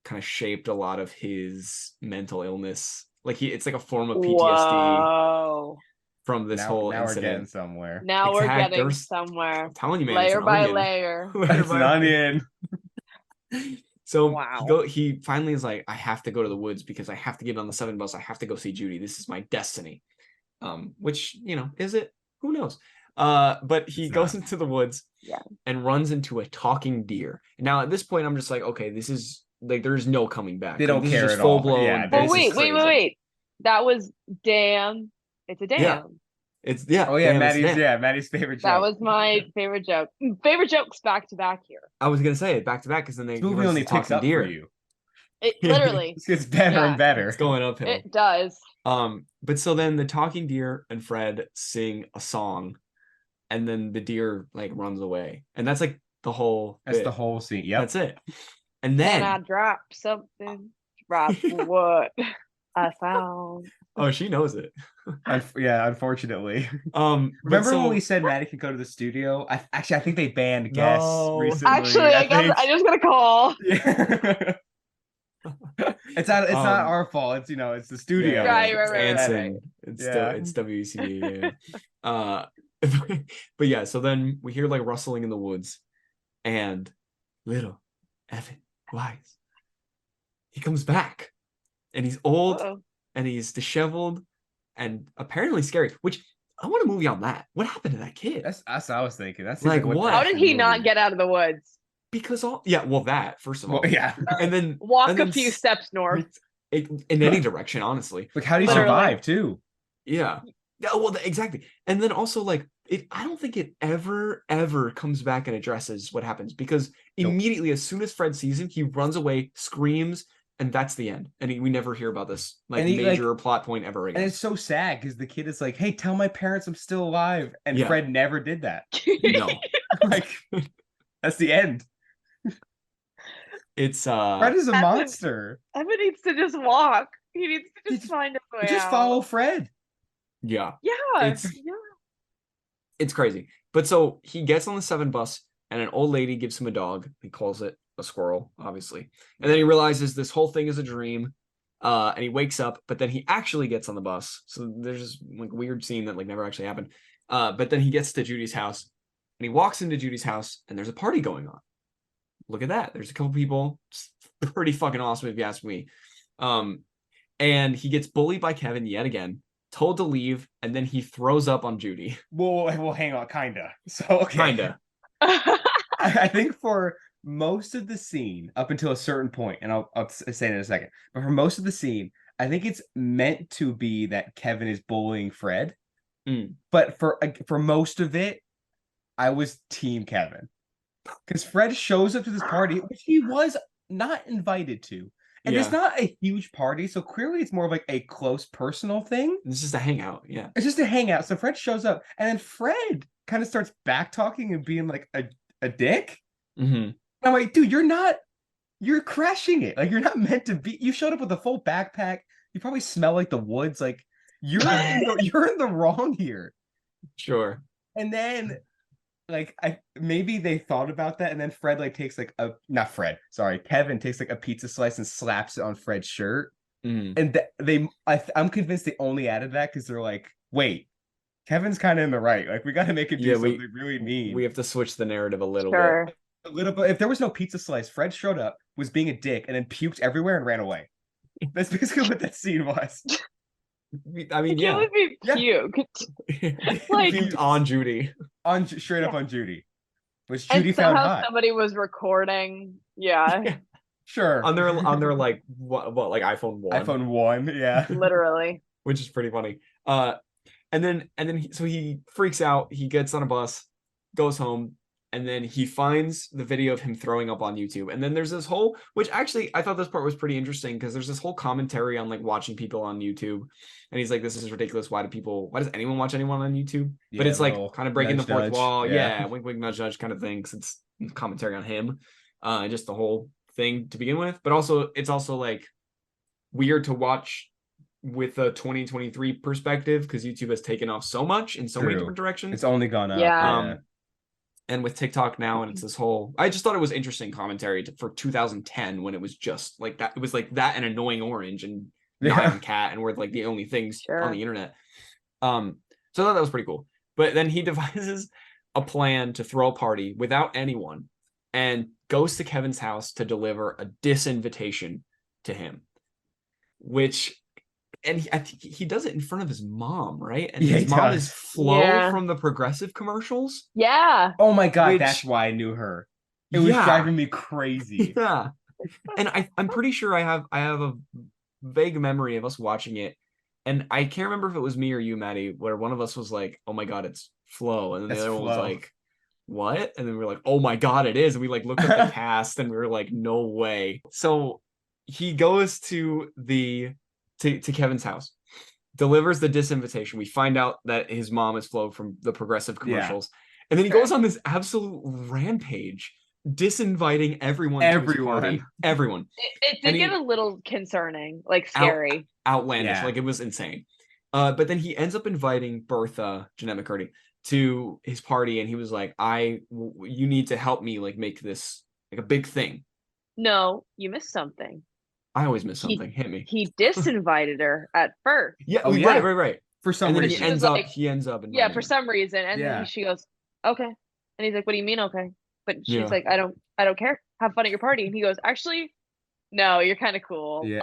kind of shaped a lot of his mental illness. Like it's like a form of PTSD Whoa. from this whole Now we're getting incident. somewhere. Now we're getting There's- somewhere. I'm telling you, man, Layer it's an by onion. layer. It's an onion. So Wow. he finally is like, I have to go to the woods because I have to get on the 7 bus. I have to go see Judy. This is my destiny. Which, is it? Who knows? But he goes into the woods and runs into a talking deer. Now at this point, I'm just like, okay, this is like there's no coming back. They don't this care is just at all. full blown. Yeah, Well, this is wait. crazy. That was damn. It's a damn. Yeah. It's Oh yeah, damn, it's damn. Maddie's favorite joke. That was my favorite joke. Favorite jokes back to back here. I was gonna say it back to back because then This movie only picks up for you. It literally. It gets better and better. It's going uphill. It does. But so then the talking deer and Fred sing a song, and then the deer like runs away, and that's like the whole. That's bit. the whole scene. Yep. That's it. And then I drop something. Drop what I found. oh, she knows it. Yeah, unfortunately. Remember when we said Maddie could go to the studio? I think they banned guests No. recently. Actually, I just got a call. Yeah. It's not our fault. It's it's the studio. Right. It's Anson. It's Yeah. it's WCB. Yeah. But yeah, so then we hear like rustling in the woods, and little Evan Wise, he comes back, and he's old. Uh-oh. And he's disheveled and apparently scary, which I want a movie on that. What happened to that kid? That's what I was thinking. That's Like, what? How did he not get out of the woods? Because that first of all. Well, yeah. And then Walk a few steps north. in any direction, honestly. Like, how do you Literally. survive too? Yeah. Yeah, well, exactly. And then also like I don't think it ever comes back and addresses what happens, because immediately as soon as Fred sees him, he runs away, screams, and that's the end. And we never hear about this major plot point ever again. And it's so sad because the kid is like, "Hey, tell my parents I'm still alive," and Yeah. Fred never did that. No. Like, that's the end. It's Fred is a monster. Evan needs to just walk. He needs to just find a way Just out. follow Fred. Yeah. It's crazy. But so he gets on the 7 bus, and an old lady gives him a dog. He calls it a squirrel, obviously. And then he realizes this whole thing is a dream. And he wakes up, but then he actually gets on the bus. So there's this like weird scene that like never actually happened. But then he gets to Judy's house, and he walks into Judy's house, and there's a party going on. Look at that. There's a couple people. It's pretty fucking awesome if you ask me. And he gets bullied by Kevin yet again, told to leave, and then he throws up on Judy. Well, hang on, kinda. So okay. Kinda. I think for most of the scene, up until a certain point, and I'll say it in a second, but for most of the scene, I think it's meant to be that Kevin is bullying Fred. But for most of it, I was team Kevin. Because Fred shows up to this party, which he was not invited to. And it's not a huge party, so clearly it's more of like a close personal thing. It's just a hangout, yeah. It's just a hangout. So Fred shows up, and then Fred kind of starts back talking and being like a dick. Mm-hmm. I'm like, dude, you're crashing it. Like, you're not meant to be. You showed up with a full backpack. You probably smell like the woods. Like, you're in the wrong here. Sure. And then, like, maybe they thought about that, and then Fred like takes like Kevin takes like a pizza slice and slaps it on Fred's shirt. And I'm convinced they only added that because they're like, wait, Kevin's kind of in the right. Like, we got to make it do something really mean. We have to switch the narrative a little bit. A little bit. If there was no pizza slice, Fred showed up, was being a dick, and then puked everywhere and ran away. That's basically what that scene was. I mean, yeah. It would be puked. Like, Puked on Judy. Straight up on Judy. Which Judy found somehow hot. Somebody was recording. Yeah. Sure. On their like what like iPhone 1. iPhone 1, yeah. Literally. Which is pretty funny. And then so he freaks out, he gets on a bus, goes home, and then he finds the video of him throwing up on YouTube. And then there's this whole, which actually I thought this part was pretty interesting because there's this whole commentary on like watching people on YouTube. And he's like, this is ridiculous. Why does anyone watch anyone on YouTube? But it's like kind of breaking the fourth wall. Yeah. Wink, wink, nudge, nudge kind of thing. Cause it's commentary on him. And just the whole thing to begin with. But also, it's also like weird to watch with a 2023 perspective because YouTube has taken off so much in so many different directions. It's only gone up. Yeah. And with TikTok now, and it's this whole, I just thought it was interesting commentary for 2010 when it was just like that. It was like that and Annoying Orange and Nyan Cat, and were like the only things on the internet. So I thought that was pretty cool. But then he devises a plan to throw a party without anyone and goes to Kevin's house to deliver a disinvitation to him, which, and I think he does it in front of his mom, right? And his mom is Flo from the Progressive commercials. Yeah. Oh my God, that's why I knew her. It was driving me crazy. Yeah. And I'm pretty sure I have a vague memory of us watching it. And I can't remember if it was me or you, Maddie, where one of us was like, oh my God, it's Flo. And then the other one was like, what? And then we were like, oh my God, it is. And we like looked at the cast and we were like, no way. So he goes to Kevin's house, delivers the disinvitation. We find out that his mom is Flo from the Progressive commercials. And then he goes on this absolute rampage, disinviting everyone. Everyone. It did get a little concerning, like scary. Outlandish. Like it was insane. But then he ends up inviting Bertha, Jeanette McCurdy, to his party. And he was like, you need to help me like make this like a big thing. No, you missed something. I always miss something. Hit me. He disinvited her at first. Yeah. Right. For some reason. He ends up. For some reason. And then she goes, okay. And he's like, what do you mean, okay? But she's like, I don't care. Have fun at your party. And he goes, actually, no, you're kind of cool. Yeah.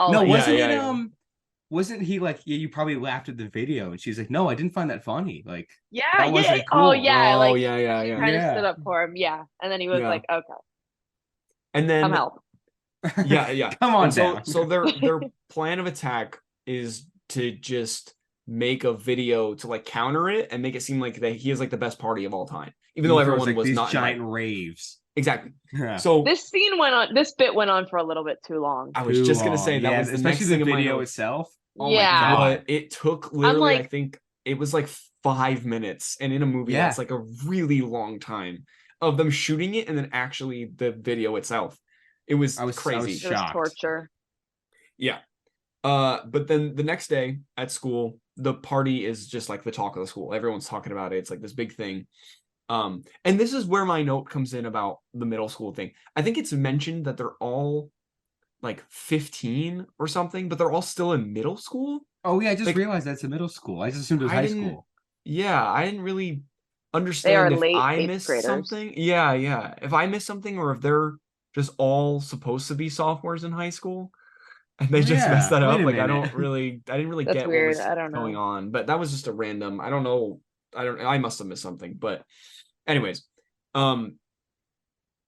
Wasn't he like, you probably laughed at the video? And she's like, no, I didn't find that funny. Like, that wasn't cool. Oh, yeah. Like, kind of stood up for him. Yeah. And then he was like, okay. And then I'm helping. Yeah. Come on, so their plan of attack is to just make a video to like counter it and make it seem like that he is like the best party of all time, even though everyone was not giant raves. Exactly. So this bit went on for a little bit too long. I was just gonna say that was especially the video itself. Oh my God. It took literally, I think it was like 5 minutes, and in a movie that's like a really long time of them shooting it and then actually the video itself. It was crazy. I was shocked. It was torture. Yeah. But then the next day at school, the party is just like the talk of the school. Everyone's talking about it. It's like this big thing. And this is where my note comes in about the middle school thing. I think it's mentioned that they're all like 15 or something, but they're all still in middle school. Oh yeah, I just realized that's a middle school. I just assumed it was high school. Yeah, I didn't really understand if I missed graders. something. Yeah. If I missed something, or if they're just all supposed to be sophomores in high school and they just messed that up. Like I didn't really That's get weird. what was going on, but that was just a random, I don't know. I must have missed something, but anyways,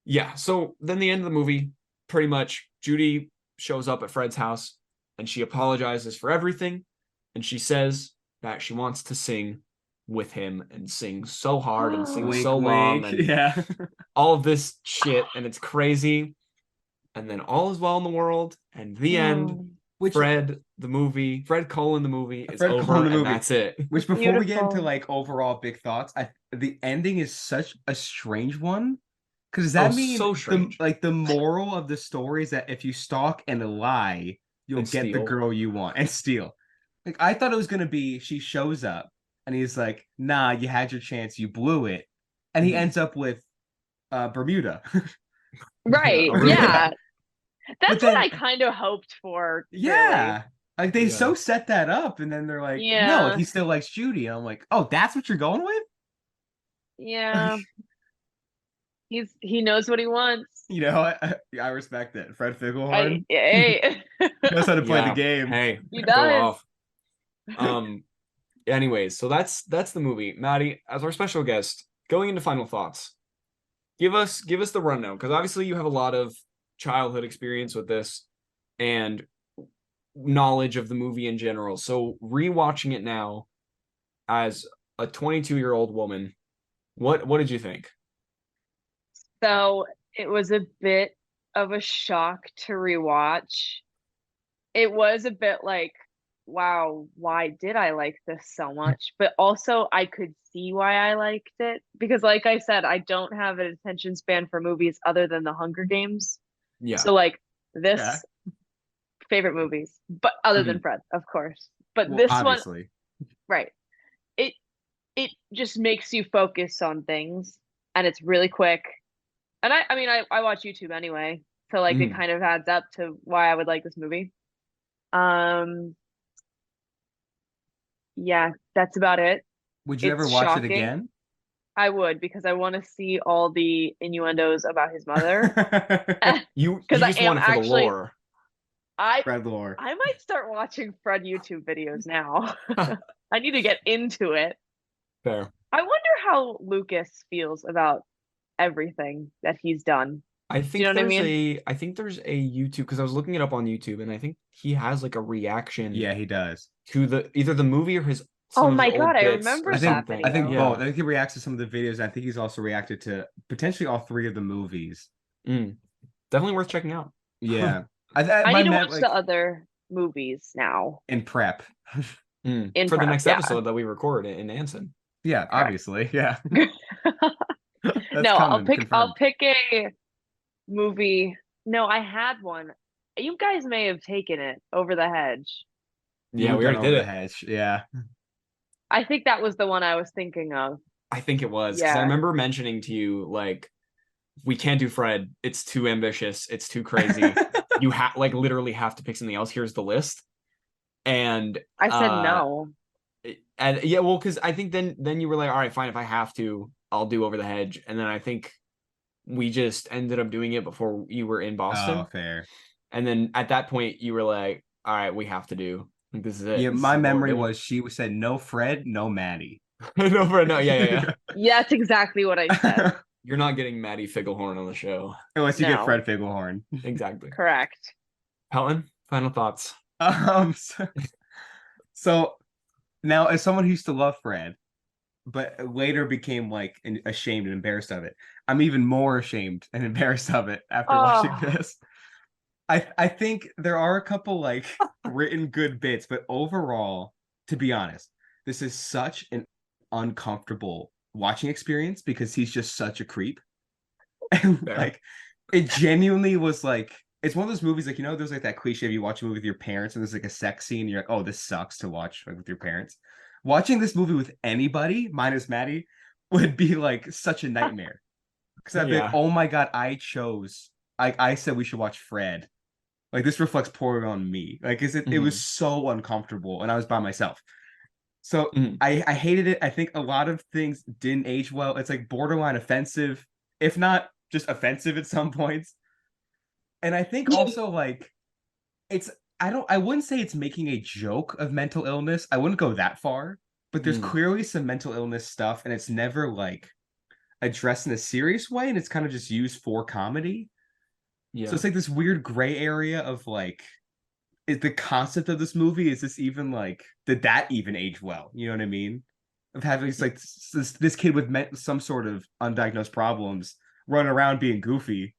yeah. So then the end of the movie, pretty much Judy shows up at Fred's house and she apologizes for everything. And she says that she wants to sing with him and sing so hard and sing so long and all of this shit, and it's crazy. And then all is well in the world, and the end. Fred Colin the movie is over, and that's it. Which, before we get into like overall big thoughts, the ending is such a strange one. Because does that mean the moral of the story is that if you stalk and lie, you'll get the girl you want and steal? Like, I thought it was gonna be she shows up and he's like, nah, you had your chance, you blew it. And he ends up with Bermuda. Right. Yeah. That's what I kind of hoped for. Yeah. Really. Like they so set that up, and then they're like, no, he still likes Judy. And I'm like, oh, that's what you're going with? Yeah. He knows what he wants. You know, I respect it. Fred Figglehorn. Hey. Knows how to play the game. Hey, he does. Anyways, so that's the movie. Maddie, as our special guest, going into final thoughts, give us the rundown, because obviously you have a lot of childhood experience with this and knowledge of the movie in general. So rewatching it now as a 22-year-old woman, what did you think? So it was a bit of a shock to rewatch. It was a bit like, wow, why did I like this so much? But also I could see why I liked it because like I said, I don't have an attention span for movies other than The Hunger Games. Yeah. So like Yeah. this favorite movies, but other than Mhm. Fred, of course. But Well, this one, obviously. right. It it just makes you focus on things and it's really quick. And I mean I watch YouTube anyway, so like it Mhm. kind of adds up to why I would like this movie. Um yeah, that's about it. Would you ever It's watch it shocking. again? I would because I want to see all the innuendos about his mother. You Because I just am want it for the actually lore. I Fred lore. I might start watching Fred YouTube videos now. I need to get into it. Fair. I wonder how Lucas feels about everything that he's done. I Do you think know what I there's mean? a YouTube because I was looking it up on YouTube and I think he has like a reaction Yeah, he does. to the either the movie or his Oh some of his my God, old I bits or remember that something. I think video. both. Yeah. I think he reacts to some of the videos. And I think he's also reacted to potentially all three of the movies. Mm. Definitely worth checking out. Yeah. I My need to met watch the like other movies now in prep. in For the prep. next Yeah. episode that we record in Anson. Yeah, Correct. obviously. Yeah. That's No, coming, I'll confirmed. pick a movie. No, I had one. You guys may have taken it, Over the Hedge. Yeah, We've we done already over did the it. hedge. Yeah. I think that was the one I was thinking of. I think it was because I Yeah. remember mentioning to you like we can't do Fred. It's too ambitious. It's too crazy. You have like literally have to pick something else. Here's the list. And I said no. and yeah, well, because I think then you were like, all right, fine, if I have to, I'll do Over the Hedge. And then I think we just ended up doing it before you were in Oh, Boston. fair. And then at that point you were like, all right, we have to do like this is it. Yeah, This my is what we're memory doing. was she said no Fred, no Maddie. No, for no, yeah. Yeah, that's exactly what I said. You're not getting Maddie Figglehorn on the show. Unless you get No, Fred Figglehorn. Exactly. correct. Pelton, final thoughts. Um, so, so now as someone who used to love Fred, but later became like ashamed and embarrassed of it, I'm even more ashamed and embarrassed of it after watching Oh, this. I think there are a couple like written good bits, but overall, to be honest, this is such an uncomfortable watching experience because he's just such a creep. And Fair. like it genuinely was like it's one of those movies like there's like that cliche of you watch a movie with your parents and there's like a sex scene and you're like, oh, this sucks to watch like with your parents. Watching this movie with anybody, minus Maddie, would be like such a nightmare. Because I'd be like, Yeah. oh my god, I said we should watch Fred. Like this reflects poorly on me. Like it was so uncomfortable and I was by myself. So I hated it. I think a lot of things didn't age well. It's like borderline offensive, if not just offensive at some points. And I think also like it's I wouldn't say it's making a joke of mental illness. I wouldn't go that far, but there's clearly some mental illness stuff and it's never like addressed in a serious way and it's kind of just used for comedy. So Yeah. it's like this weird gray area of like is the concept of this movie is this even like did that even age well? You know what I mean? Of having like this kid with some sort of undiagnosed problems run around being goofy.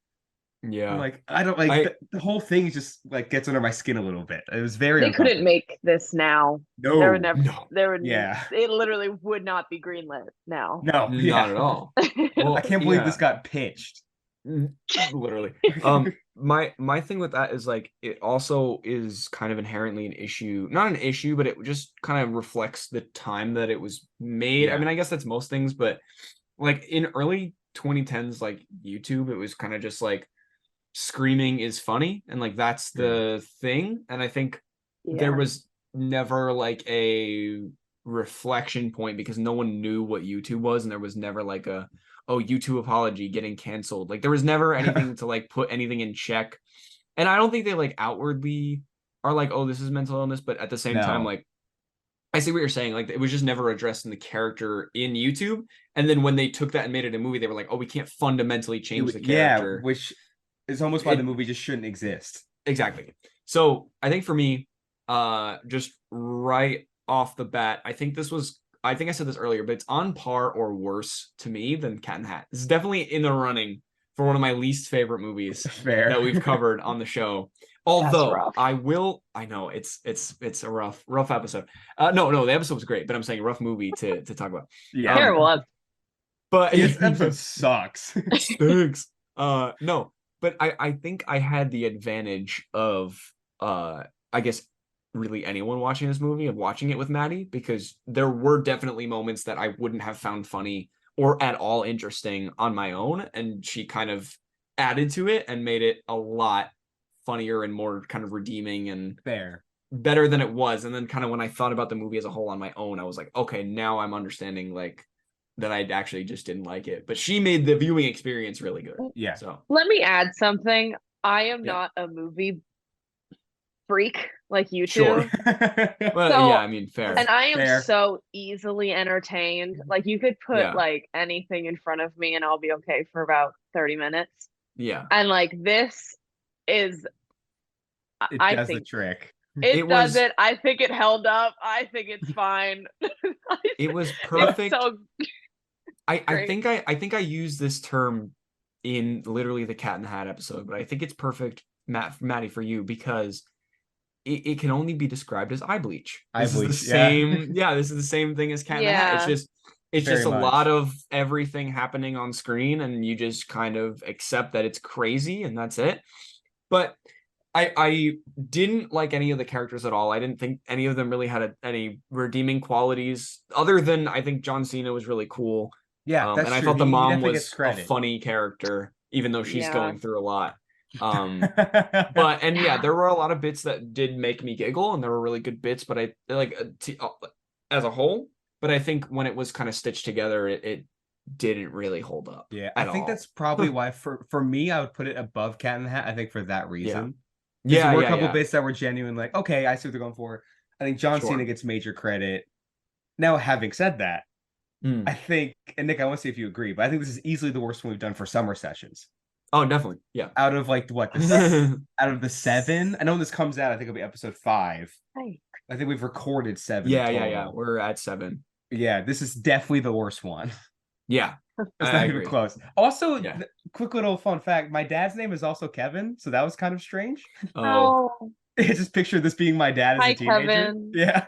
I'm Yeah. like I don't like I the whole thing just like gets under my skin a little bit. It was very they couldn't uncomfortable. make this now. There would No, never, no, there would, yeah, it literally would not be greenlit now. no, not yeah. at all. I Well, can't believe this yeah. got pitched. Literally. My thing with that is like it also is kind of inherently an issue. Not an issue, but it just kind of reflects the time that it was made. I Yeah, mean, I guess that's most things, but like in early 2010s like YouTube, it was kind of just like screaming is funny and like that's true. the thing. And I think there Yeah. was never like a reflection point because no one knew what YouTube was and there was never like a oh YouTube apology getting canceled. Like there was never anything to like put anything in check. And I don't think they like outwardly are like oh this is mental illness, but at the same time No, like I see what you're saying. Like it was just never addressed in the character in YouTube. And then when they took that and made it a movie, they were like, oh, we can't fundamentally change the yeah, character. which is almost why the It movie just shouldn't exist. exactly. So I think for me, just right off the bat, I think I said this earlier, but it's on par or worse to me than Cat in the Hat. This is definitely in the running for one of my least favorite movies Fair. that we've covered on the show. That's Although rough. I know it's a rough episode. No, the episode was great, but I'm saying rough movie to talk about. Yeah. Terrible episode. But This episode sucks. stinks. No, but I think I had the advantage of I guess really anyone watching this movie of watching it with Maddie, because there were definitely moments that I wouldn't have found funny or at all interesting on my own, and she kind of added to it and made it a lot funnier and more kind of redeeming and Fair. better than it was. And then kind of when I thought about the movie as a whole on my own, I was like, okay, now I'm understanding like that I actually just didn't like it. But she made the viewing experience really good. Yeah. So Let me add something. I am Yeah. not a movie freak like you Sure. two. Well, So- yeah, I mean, fair. And I am Fair. so easily entertained. Like you could put Yeah. like anything in front of me and I'll be okay for about 30 minutes. Yeah. And like this is It I does think the trick. it It does was- it. I think it held up. I think it's fine. It was It's perfect. so I great. think I used this term in literally the Cat in the Hat episode, but I think it's perfect, Maddie, for you, because it can only be described as eye bleach. Eye This bleach, is the yeah. same. Yeah, this is the same thing as Cat in the Hat. Yeah. It's Very just a much. lot of everything happening on screen, and you just kind of accept that it's crazy, and that's it. But I didn't like any of the characters at all. I didn't think any of them really had any redeeming qualities, other than I think John Cena was really cool. Yeah, that's And I true. thought the He mom definitely was gets a credit. funny character, even though she's Yeah. going through a lot. But and yeah, there were a lot of bits that did make me giggle, and there were really good bits. But I like as a whole. But I think when it was kind of stitched together, it didn't really hold up. Yeah, at I think all. that's probably why for me I would put it above Cat in the Hat. I think for that reason. 'Cause Yeah, there were yeah, a couple yeah. bits that were genuine, like, okay, I see what they're going for. I think John Sure. Cena gets major credit. Now, having said that, Mm. I think, and Nick, I want to see if you agree, but I think this is easily the worst one we've done for summer sessions. Oh, definitely. Yeah. Out of like what out of the 7, I know when this comes out, I think it'll be episode 5. Hey. I think we've recorded 7. Yeah. total. We're at 7. Yeah, this is definitely the worst one. Yeah. It's I not even agree. close. Also, Yeah. quick little fun fact: my dad's name is also Kevin, so that was kind of strange. Oh. Oh, I just picture this being my dad as Hi, a teenager. Kevin. Yeah.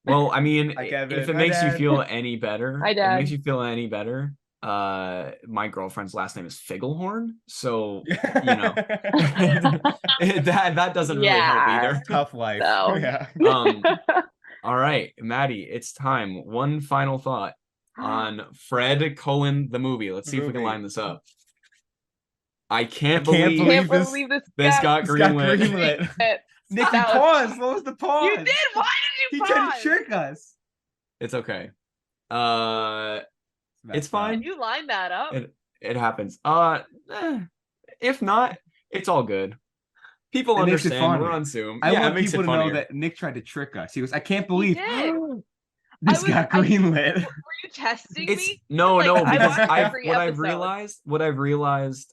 Well, I mean, Hi, Kevin. if it Hi, makes you Dad. feel any better, Hi, if it Dad. makes you feel any better, my girlfriend's last name is Figglehorn, so that doesn't really help Yeah. either. Tough life. So. Yeah. All right, Maddie, it's time. One final thought on Fred : the movie. Let's see if we can Movie. line this up. I can't I can't believe Can't this- believe this this got It's got greenlit. greenlit. it. Nick, you That was- paused. What was the pause? You did. Why did He you tried pause? to trick us. It's okay. It's Messed fine. Can you line that up? It happens. If not, it's all good. People It makes it understand. We're funny. on Zoom. I Yeah, it want makes people it to know funnier. that Nick tried to trick us. He goes, I can't He believe did. this I got was- I- greenlit. Were you testing It's me? no, Like, no, I because watch every what I've episode. realized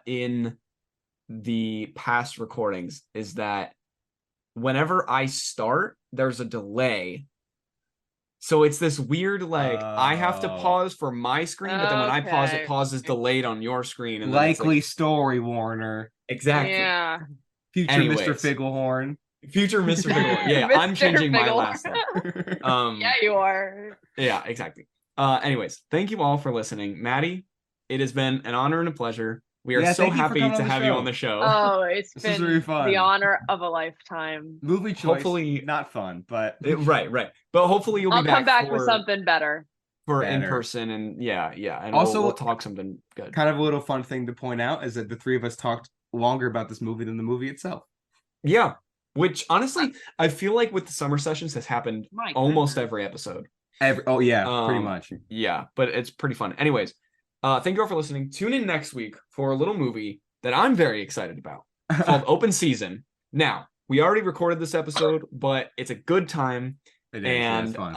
in the past recordings is that whenever I start, there's a delay. So it's this weird, like, I have to Oh. pause for my screen, but then when I pause, it Okay. pauses delayed on your screen. And then it's Likely like, story, Warner. exactly. Yeah. Future Anyways. Mr. Figglehorn. Future Mr. Figglehorn. Yeah, I'm Mr. changing my Figglehorn. last name. Yeah, you are. Yeah, exactly. Anyways, thank you all for listening. Maddie, it has been an honor and a pleasure. We are Yeah, so thank you for happy coming to on the have you show. on the show. Oh, it's This is been really fun. the honor of a lifetime. Movie choice. Hopefully- not fun, but Right. But hopefully you'll I'll be come back for with something better. for in better. person, and yeah, and Also- we'll talk something good. kind of a little fun thing to point out is that the three of us talked longer about this movie than the movie itself. Yeah, which honestly, I feel like with the summer sessions has happened My almost goodness. every episode. Oh yeah, pretty Um, much. Yeah, but it's pretty fun. Anyways, thank you all for listening. Tune in next week for a little movie that I'm very excited about called Open Season. Now, we already recorded this episode, but it's a good time. It is, yeah, it's And fun.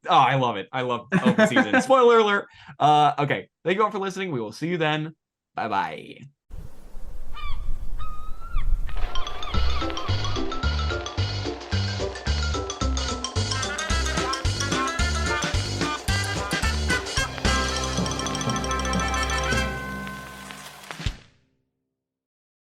I love it. I love Open Season. Spoiler alert. Okay. Thank you all for listening. We will see you then. Bye-bye.